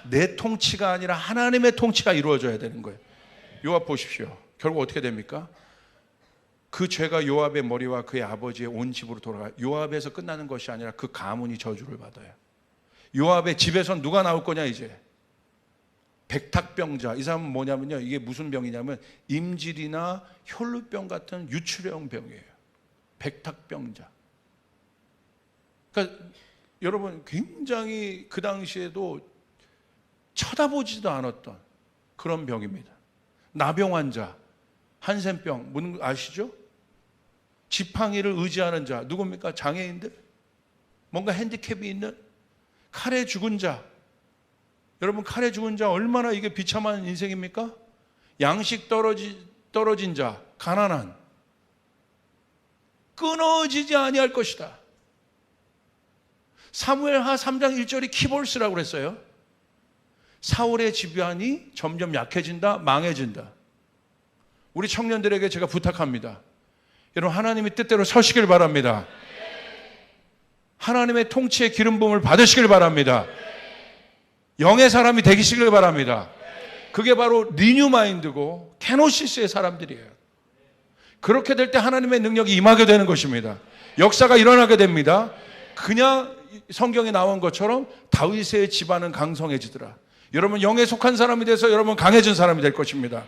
내 통치가 아니라 하나님의 통치가 이루어져야 되는 거예요. 요압 보십시오. 결국 어떻게 됩니까? 그 죄가 요압의 머리와 그의 아버지의 온 집으로 돌아가요. 요압에서 끝나는 것이 아니라 그 가문이 저주를 받아요. 요압의 집에선 누가 나올 거냐 이제? 백탁병자. 이 사람은 뭐냐면요, 이게 무슨 병이냐면 임질이나 혈루병 같은 유출형 병이에요. 백탁병자. 그러니까 여러분, 굉장히 그 당시에도 쳐다보지도 않았던 그런 병입니다. 나병 환자, 한센병, 뭔 아시죠? 지팡이를 의지하는 자, 누굽니까? 장애인들? 뭔가 핸디캡이 있는? 칼에 죽은 자. 여러분, 칼에 죽은 자 얼마나 이게 비참한 인생입니까? 양식 떨어진 자, 가난한, 끊어지지 아니할 것이다. 사무엘하 3장 1절이 키볼스라고 그랬어요. 사울의 집안이 점점 약해진다, 망해진다. 우리 청년들에게 제가 부탁합니다. 여러분, 하나님의 뜻대로 서시길 바랍니다. 하나님의 통치의 기름 부음을 받으시길 바랍니다. 영의 사람이 되시길 바랍니다. 그게 바로 리뉴 마인드고 케노시스의 사람들이에요. 그렇게 될 때 하나님의 능력이 임하게 되는 것입니다. 역사가 일어나게 됩니다. 그냥 성경에 나온 것처럼 다윗의 집안은 강성해지더라. 여러분, 영에 속한 사람이 돼서 여러분 강해진 사람이 될 것입니다.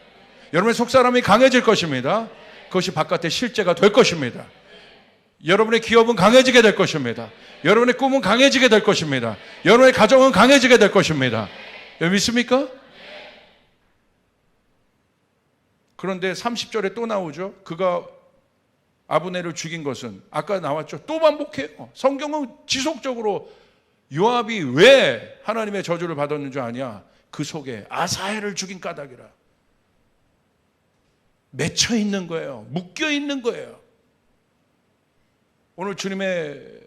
여러분의 속사람이 강해질 것입니다. 그것이 바깥의 실제가 될 것입니다. 여러분의 기업은 강해지게 될 것입니다. 여러분의 꿈은 강해지게 될 것입니다. 여러분의 가정은 강해지게 될 것입니다. 여러분 믿습니까? 그런데 30절에 또 나오죠. 그가 아브넬을 죽인 것은, 아까 나왔죠. 또 반복해요. 성경은 지속적으로 요압이 왜 하나님의 저주를 받았는 줄 아냐? 그 속에 아사헬을 죽인 까닭이라. 맺혀 있는 거예요. 묶여 있는 거예요. 오늘 주님의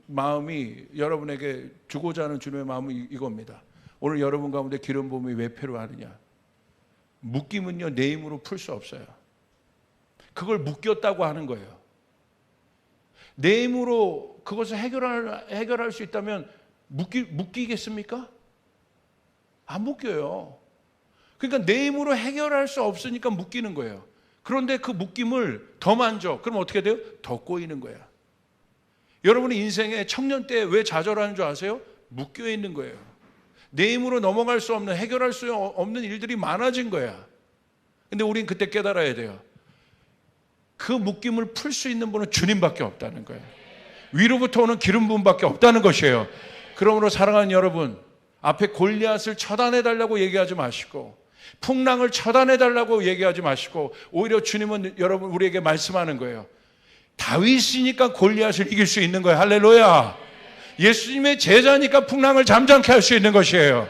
마음이, 여러분에게 주고자 하는 주님의 마음이 이겁니다. 오늘 여러분 가운데 기름 부음이 왜 필요하느냐? 묶임은요, 내 힘으로 풀 수 없어요. 그걸 묶였다고 하는 거예요. 내 힘으로 그것을 해결할 수 있다면 묶이겠습니까? 안 묶여요. 그러니까 내 힘으로 해결할 수 없으니까 묶이는 거예요. 그런데 그 묶임을 더 만져. 그럼 어떻게 돼요? 더 꼬이는 거야. 여러분의 인생에 청년 때 왜 좌절하는 줄 아세요? 묶여 있는 거예요. 내 힘으로 넘어갈 수 없는, 해결할 수 없는 일들이 많아진 거야. 근데 우린 그때 깨달아야 돼요. 그 묶임을 풀 수 있는 분은 주님밖에 없다는 거예요. 위로부터 오는 기름 부음밖에 없다는 것이에요. 그러므로 사랑하는 여러분, 앞에 골리앗을 처단해달라고 얘기하지 마시고, 풍랑을 처단해달라고 얘기하지 마시고, 오히려 주님은 여러분 우리에게 말씀하는 거예요. 다윗이니까 골리앗을 이길 수 있는 거예요. 할렐루야. 예수님의 제자니까 풍랑을 잠잠케 할 수 있는 것이에요.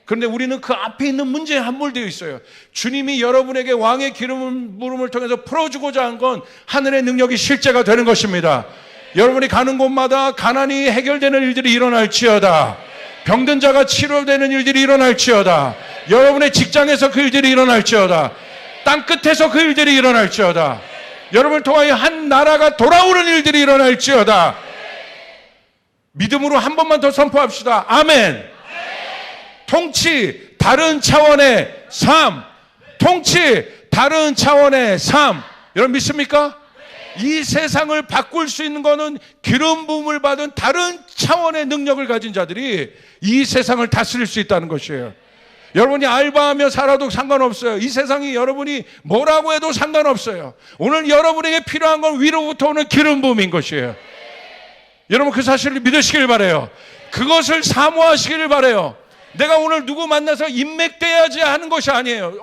그런데 우리는 그 앞에 있는 문제에 함몰되어 있어요. 주님이 여러분에게 왕의 기름 부음을 통해서 풀어주고자 한 건 하늘의 능력이 실제가 되는 것입니다. 여러분이 가는 곳마다 가난이 해결되는 일들이 일어날지어다. 병든 자가 치료되는 일들이 일어날지어다. 여러분의 직장에서 그 일들이 일어날지어다. 땅끝에서 그 일들이 일어날지어다. 여러분을 통하여 한 나라가 돌아오는 일들이 일어날지어다. 믿음으로 한 번만 더 선포합시다. 아멘. 통치 다른 차원의 삶. 통치 다른 차원의 삶. 여러분 믿습니까? 이 세상을 바꿀 수 있는 것은 기름 부음을 받은 다른 차원의 능력을 가진 자들이 이 세상을 다스릴 수 있다는 것이에요. 여러분이 알바하며 살아도 상관없어요. 이 세상이 여러분이 뭐라고 해도 상관없어요. 오늘 여러분에게 필요한 건 위로부터 오는 기름 부음인 것이에요. 여러분 그 사실을 믿으시길 바라요. 그것을 사모하시기를 바라요. 내가 오늘 누구 만나서 인맥돼야지 하는 것이 아니에요.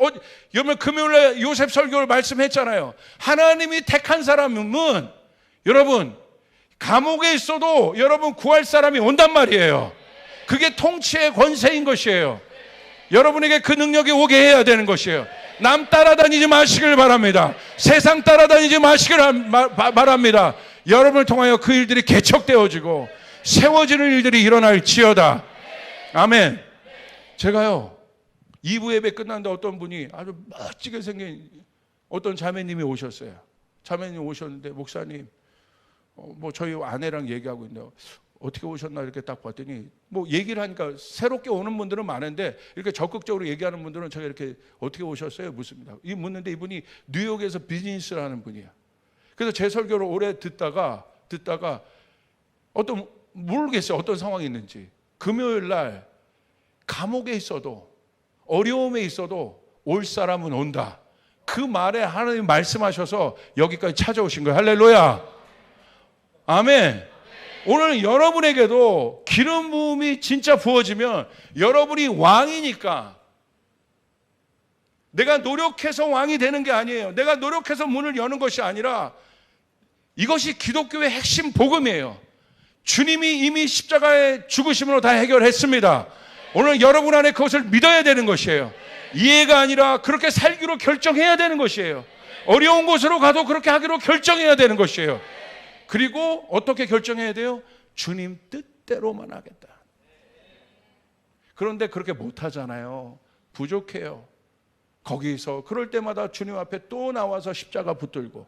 여러분 금요일에 요셉 설교를 말씀했잖아요. 하나님이 택한 사람은 여러분 감옥에 있어도 여러분 구할 사람이 온단 말이에요. 그게 통치의 권세인 것이에요. 여러분에게 그 능력이 오게 해야 되는 것이에요. 남 따라다니지 마시길 바랍니다. 세상 따라다니지 마시길 바랍니다. 여러분을 통하여 그 일들이 개척되어지고 세워지는 일들이 일어날지어다. 아멘. 제가요 2부 예배 끝났는데 어떤 분이 아주 멋지게 생긴 어떤 자매님이 오셨어요. 자매님 오셨는데 목사님 뭐 저희 아내랑 얘기하고 있는데 어떻게 오셨나 이렇게 딱 봤더니 뭐 얘기를 하니까 새롭게 오는 분들은 많은데 이렇게 적극적으로 얘기하는 분들은 제가 이렇게 어떻게 오셨어요? 묻습니다. 이 묻는데 이분이 뉴욕에서 비즈니스를 하는 분이야. 그래서 제 설교를 오래 듣다가 어떤 모르겠어요. 어떤 상황이 있는지. 금요일 날 감옥에 있어도 어려움에 있어도 올 사람은 온다. 그 말에 하나님 말씀하셔서 여기까지 찾아오신 거예요. 할렐루야. 아멘. 오늘 여러분에게도 기름 부음이 진짜 부어지면 여러분이 왕이니까 내가 노력해서 왕이 되는 게 아니에요. 내가 노력해서 문을 여는 것이 아니라 이것이 기독교의 핵심 복음이에요. 주님이 이미 십자가의 죽으심으로 다 해결했습니다. 오늘 여러분 안에 그것을 믿어야 되는 것이에요. 이해가 아니라 그렇게 살기로 결정해야 되는 것이에요. 어려운 곳으로 가도 그렇게 하기로 결정해야 되는 것이에요. 그리고 어떻게 결정해야 돼요? 주님 뜻대로만 하겠다. 그런데 그렇게 못하잖아요. 부족해요. 거기서 그럴 때마다 주님 앞에 또 나와서 십자가 붙들고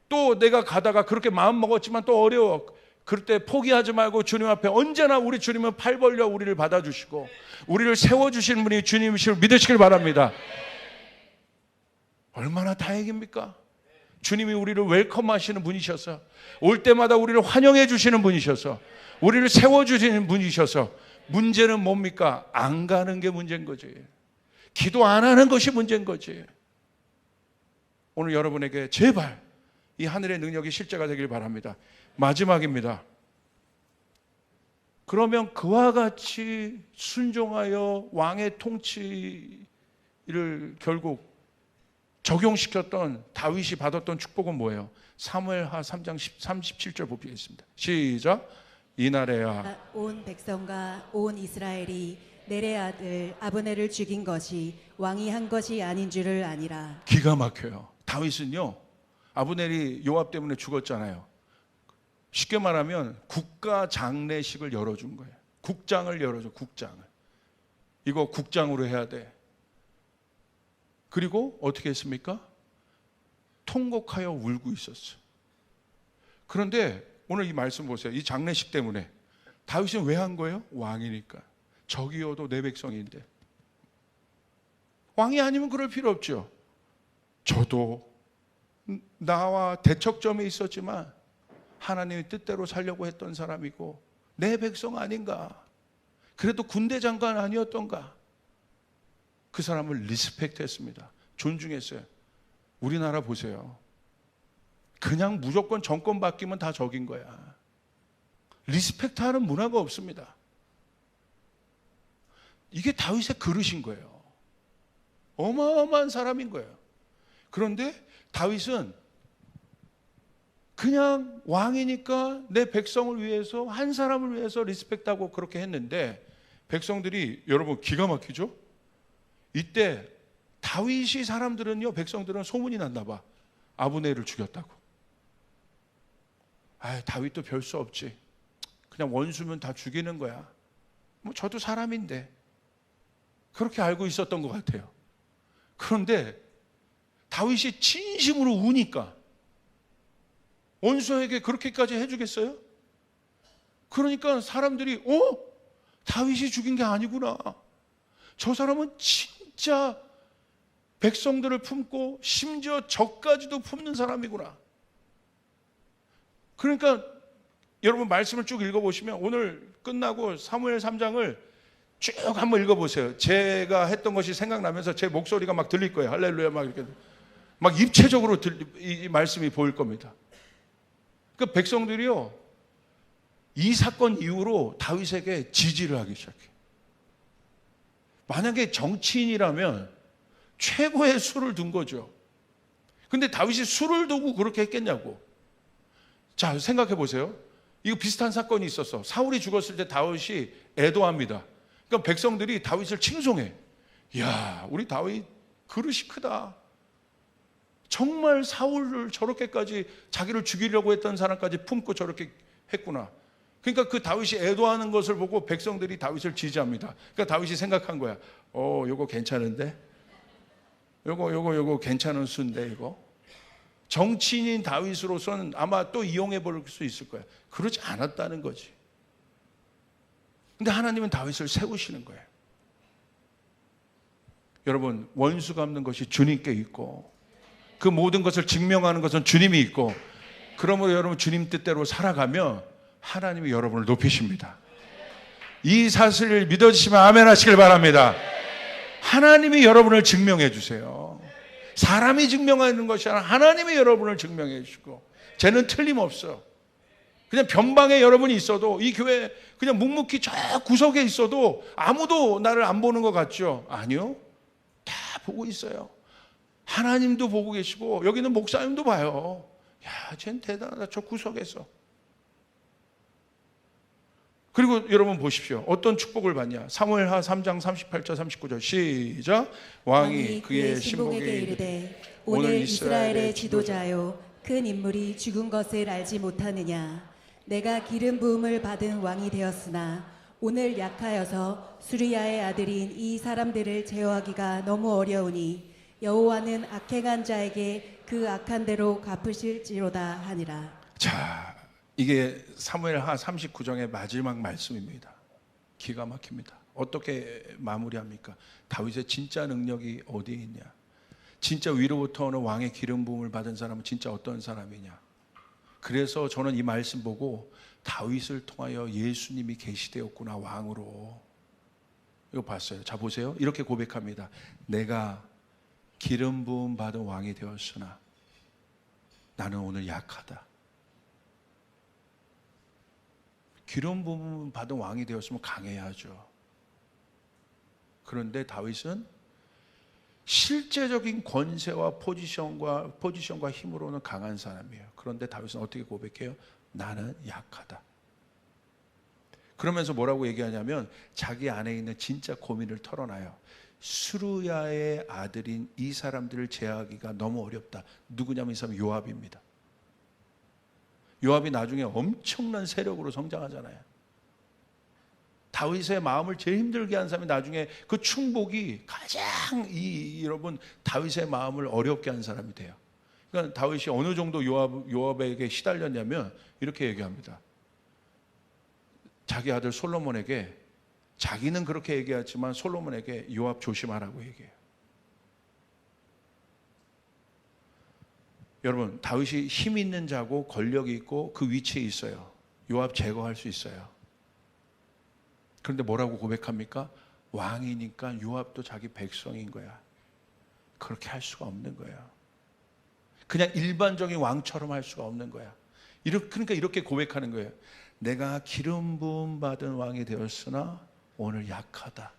또 내가 가다가 그렇게 마음 먹었지만 또 어려워. 그럴 때 포기하지 말고 주님 앞에 언제나 우리 주님은 팔 벌려 우리를 받아주시고 우리를 세워주시는 분이 주님이심을 믿으시길 바랍니다. 얼마나 다행입니까? 주님이 우리를 웰컴하시는 분이셔서 올 때마다 우리를 환영해 주시는 분이셔서 우리를 세워주시는 분이셔서 문제는 뭡니까? 안 가는 게 문제인 거지. 기도 안 하는 것이 문제인 거지. 오늘 여러분에게 제발 이 하늘의 능력이 실제가 되길 바랍니다. 마지막입니다. 그러면 그와 같이 순종하여 왕의 통치를 결국 적용시켰던 다윗이 받았던 축복은 뭐예요? 사무엘하 3장 37절 보겠습니다. 시작. 이날에야 온 백성과 온 이스라엘이 넬의 아들 아브넬을 죽인 것이 왕이 한 것이 아닌 줄을 아니라. 기가 막혀요. 다윗은요, 아브넬이 요압 때문에 죽었잖아요. 쉽게 말하면 국가 장례식을 열어준 거예요. 국장을 열어줘. 국장을. 이거 국장으로 해야 돼. 그리고 어떻게 했습니까? 통곡하여 울고 있었어요. 그런데 오늘 이 말씀 보세요. 이 장례식 때문에 다윗은 왜 한 거예요? 왕이니까. 적이어도 내 백성인데. 왕이 아니면 그럴 필요 없죠. 저도 나와 대척점에 있었지만 하나님의 뜻대로 살려고 했던 사람이고 내 백성 아닌가. 그래도 군대 장관 아니었던가. 그 사람을 리스펙트했습니다. 존중했어요. 우리나라 보세요. 그냥 무조건 정권 바뀌면 다 적인 거야. 리스펙트하는 문화가 없습니다. 이게 다윗의 그릇인 거예요. 어마어마한 사람인 거예요. 그런데 다윗은 그냥 왕이니까 내 백성을 위해서 한 사람을 위해서 리스펙트하고 그렇게 했는데 백성들이 여러분 기가 막히죠? 이때 다윗이 사람들은요, 백성들은 소문이 났나 봐. 아브넬을 죽였다고. 아, 다윗도 별 수 없지. 그냥 원수면 다 죽이는 거야. 뭐 저도 사람인데. 그렇게 알고 있었던 것 같아요. 그런데 다윗이 진심으로 우니까 원수에게 그렇게까지 해주겠어요? 그러니까 사람들이 다윗이 죽인 게 아니구나. 저 사람은 진짜 백성들을 품고 심지어 적까지도 품는 사람이구나. 그러니까 여러분 말씀을 쭉 읽어보시면 오늘 끝나고 사무엘 3장을 쭉 한번 읽어보세요. 제가 했던 것이 생각나면서 제 목소리가 막 들릴 거예요. 할렐루야 막 이렇게 막 입체적으로 이 말씀이 보일 겁니다. 그 백성들이요, 이 사건 이후로 다윗에게 지지를 하기 시작해요. 만약에 정치인이라면 최고의 수를 둔 거죠. 근데 다윗이 수를 두고 그렇게 했겠냐고. 자, 생각해 보세요. 이거 비슷한 사건이 있었어. 사울이 죽었을 때 다윗이 애도합니다. 그러니까 백성들이 다윗을 칭송해. 이야, 우리 다윗 그릇이 크다. 정말 사울을 저렇게까지 자기를 죽이려고 했던 사람까지 품고 저렇게 했구나. 그러니까 그 다윗이 애도하는 것을 보고 백성들이 다윗을 지지합니다. 그러니까 다윗이 생각한 거야. 요거 괜찮은데? 요거 괜찮은 수인데 이거? 정치인인 다윗으로서는 아마 또 이용해 볼 수 있을 거야. 그러지 않았다는 거지. 근데 하나님은 다윗을 세우시는 거예요. 여러분, 원수 갚는 것이 주님께 있고 그 모든 것을 증명하는 것은 주님이 있고, 그러므로 여러분 주님 뜻대로 살아가면 하나님이 여러분을 높이십니다. 이 사실을 믿어주시면 아멘 하시길 바랍니다. 하나님이 여러분을 증명해 주세요. 사람이 증명하는 것이 아니라 하나님이 여러분을 증명해 주시고, 쟤는 틀림없어. 그냥 변방에 여러분이 있어도, 이 교회 그냥 묵묵히 저 구석에 있어도 아무도 나를 안 보는 것 같죠? 아니요, 다 보고 있어요. 하나님도 보고 계시고 여기는 목사님도 봐요. 야, 쟤는 대단하다, 저 구석에서. 그리고 여러분 보십시오. 어떤 축복을 받냐? 사무엘하 3장 38절 39절 시작. 왕이 그의 신복에게 이르되 오늘 이스라엘의 지도자요 큰 인물이 죽은 것을 알지 못하느냐? 내가 기름 부음을 받은 왕이 되었으나 오늘 약하여서 수리야의 아들인 이 사람들을 제어하기가 너무 어려우니 여호와는 악행한 자에게 그 악한 대로 갚으실지로다 하니라. 자, 이게 사무엘하 39장의 마지막 말씀입니다. 기가 막힙니다. 어떻게 마무리합니까? 다윗의 진짜 능력이 어디에 있냐? 진짜 위로부터 오는 왕의 기름 부음을 받은 사람은 진짜 어떤 사람이냐? 그래서 저는 이 말씀 보고 다윗을 통하여 예수님이 계시되었구나, 왕으로. 이거 봤어요. 자, 보세요. 이렇게 고백합니다. 내가 기름 부음 받은 왕이 되었으나 나는 오늘 약하다. 기름 부음 받은 왕이 되었으면 강해야죠. 그런데 다윗은 실제적인 권세와 포지션과 힘으로는 강한 사람이에요. 그런데 다윗은 어떻게 고백해요? 나는 약하다. 그러면서 뭐라고 얘기하냐면 자기 안에 있는 진짜 고민을 털어놔요. 수르야의 아들인 이 사람들을 제어하기가 너무 어렵다. 누구냐면 이 사람은 요압입니다. 요압이 나중에 엄청난 세력으로 성장하잖아요. 다윗의 마음을 제일 힘들게 한 사람이 나중에 그 충복이 가장 여러분 다윗의 마음을 어렵게 한 사람이 돼요. 그러니까 다윗이 어느 정도 요압에게 시달렸냐면 이렇게 얘기합니다. 자기 아들 솔로몬에게, 자기는 그렇게 얘기하지만 솔로몬에게 요압 조심하라고 얘기해요. 여러분, 다윗이 힘 있는 자고 권력이 있고 그 위치에 있어요. 요압 제거할 수 있어요. 그런데 뭐라고 고백합니까? 왕이니까 요압도 자기 백성인 거야. 그렇게 할 수가 없는 거야. 그냥 일반적인 왕처럼 할 수가 없는 거야. 그러니까 이렇게 고백하는 거예요. 내가 기름 부음 받은 왕이 되었으나 오늘 약하다.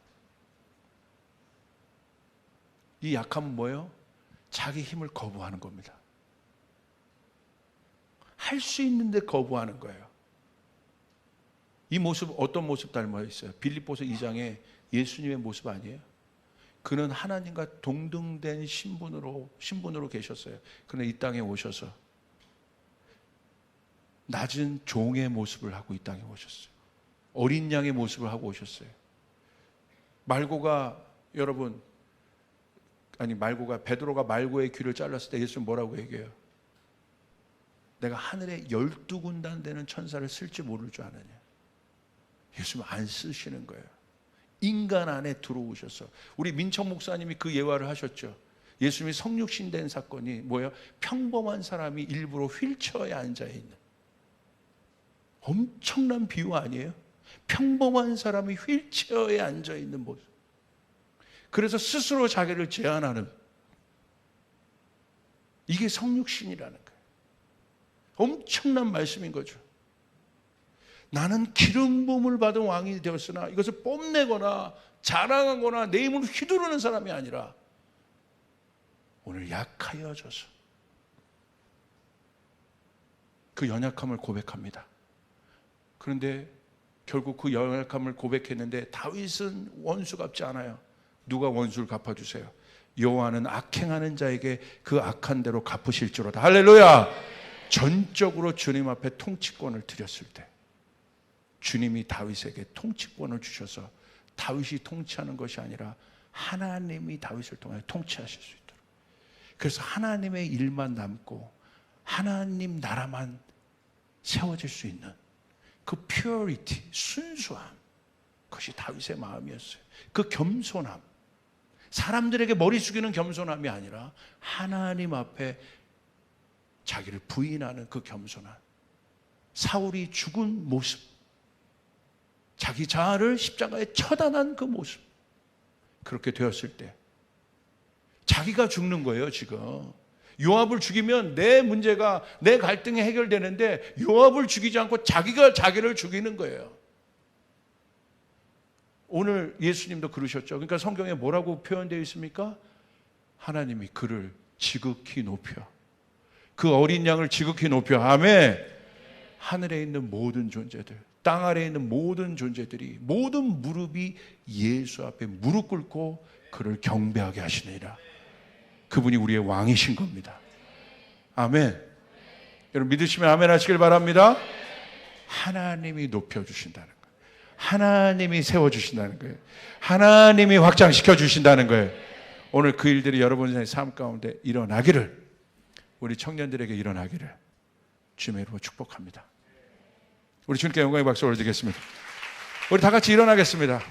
이 약함은 뭐예요? 자기 힘을 거부하는 겁니다. 할 수 있는데 거부하는 거예요. 이 모습 어떤 모습 닮아 있어요? 빌립보서 2장에 예수님의 모습 아니에요? 그는 하나님과 동등된 신분으로 계셨어요. 그는 이 땅에 오셔서 낮은 종의 모습을 하고 이 땅에 오셨어요. 어린 양의 모습을 하고 오셨어요. 베드로가 말고의 귀를 잘랐을 때 예수님 뭐라고 얘기해요? 내가 하늘에 12군단 되는 천사를 쓸지 모를 줄 아느냐. 예수님 안 쓰시는 거예요. 인간 안에 들어오셔서. 우리 민청 목사님이 그 예화를 하셨죠. 예수님이 성육신 된 사건이 뭐예요? 평범한 사람이 일부러 휠체어에 앉아있는, 엄청난 비유 아니에요? 평범한 사람이 휠체어에 앉아있는 모습. 그래서 스스로 자기를 제한하는, 이게 성육신이라는 거예요. 엄청난 말씀인 거죠. 나는 기름 부음을 받은 왕이 되었으나, 이것을 뽐내거나 자랑하거나 내 힘을 휘두르는 사람이 아니라 오늘 약하여져서 그 연약함을 고백합니다. 그런데 결국 그 연약함을 고백했는데 다윗은 원수 갚지 않아요. 누가 원수를 갚아주세요? 여호와는 악행하는 자에게 그 악한 대로 갚으실지로다. 할렐루야. 전적으로 주님 앞에 통치권을 드렸을 때 주님이 다윗에게 통치권을 주셔서 다윗이 통치하는 것이 아니라 하나님이 다윗을 통해 통치하실 수 있도록, 그래서 하나님의 일만 남고 하나님 나라만 세워질 수 있는 그 purity, 순수함, 그것이 다윗의 마음이었어요. 그 겸손함, 사람들에게 머리 숙이는 겸손함이 아니라 하나님 앞에 자기를 부인하는 그 겸손함. 사울이 죽은 모습, 자기 자아를 십자가에 처단한 그 모습, 그렇게 되었을 때 자기가 죽는 거예요. 지금 요압을 죽이면 내 문제가, 내 갈등이 해결되는데 요압을 죽이지 않고 자기가 자기를 죽이는 거예요. 오늘 예수님도 그러셨죠. 그러니까 성경에 뭐라고 표현되어 있습니까? 하나님이 그를 지극히 높여, 그 어린 양을 지극히 높여. 아멘. 하늘에 있는 모든 존재들, 땅 아래에 있는 모든 존재들이, 모든 무릎이 예수 앞에 무릎 꿇고 그를 경배하게 하시느니라. 그분이 우리의 왕이신 겁니다. 아멘. 여러분 믿으시면 아멘 하시길 바랍니다. 하나님이 높여주신다는 거예요. 하나님이 세워주신다는 거예요. 하나님이 확장시켜 주신다는 거예요. 오늘 그 일들이 여러분의 삶 가운데 일어나기를, 우리 청년들에게 일어나기를 주님의 이름으로 축복합니다. 우리 주님께 영광의 박수 올려드리겠습니다. 우리 다 같이 일어나겠습니다.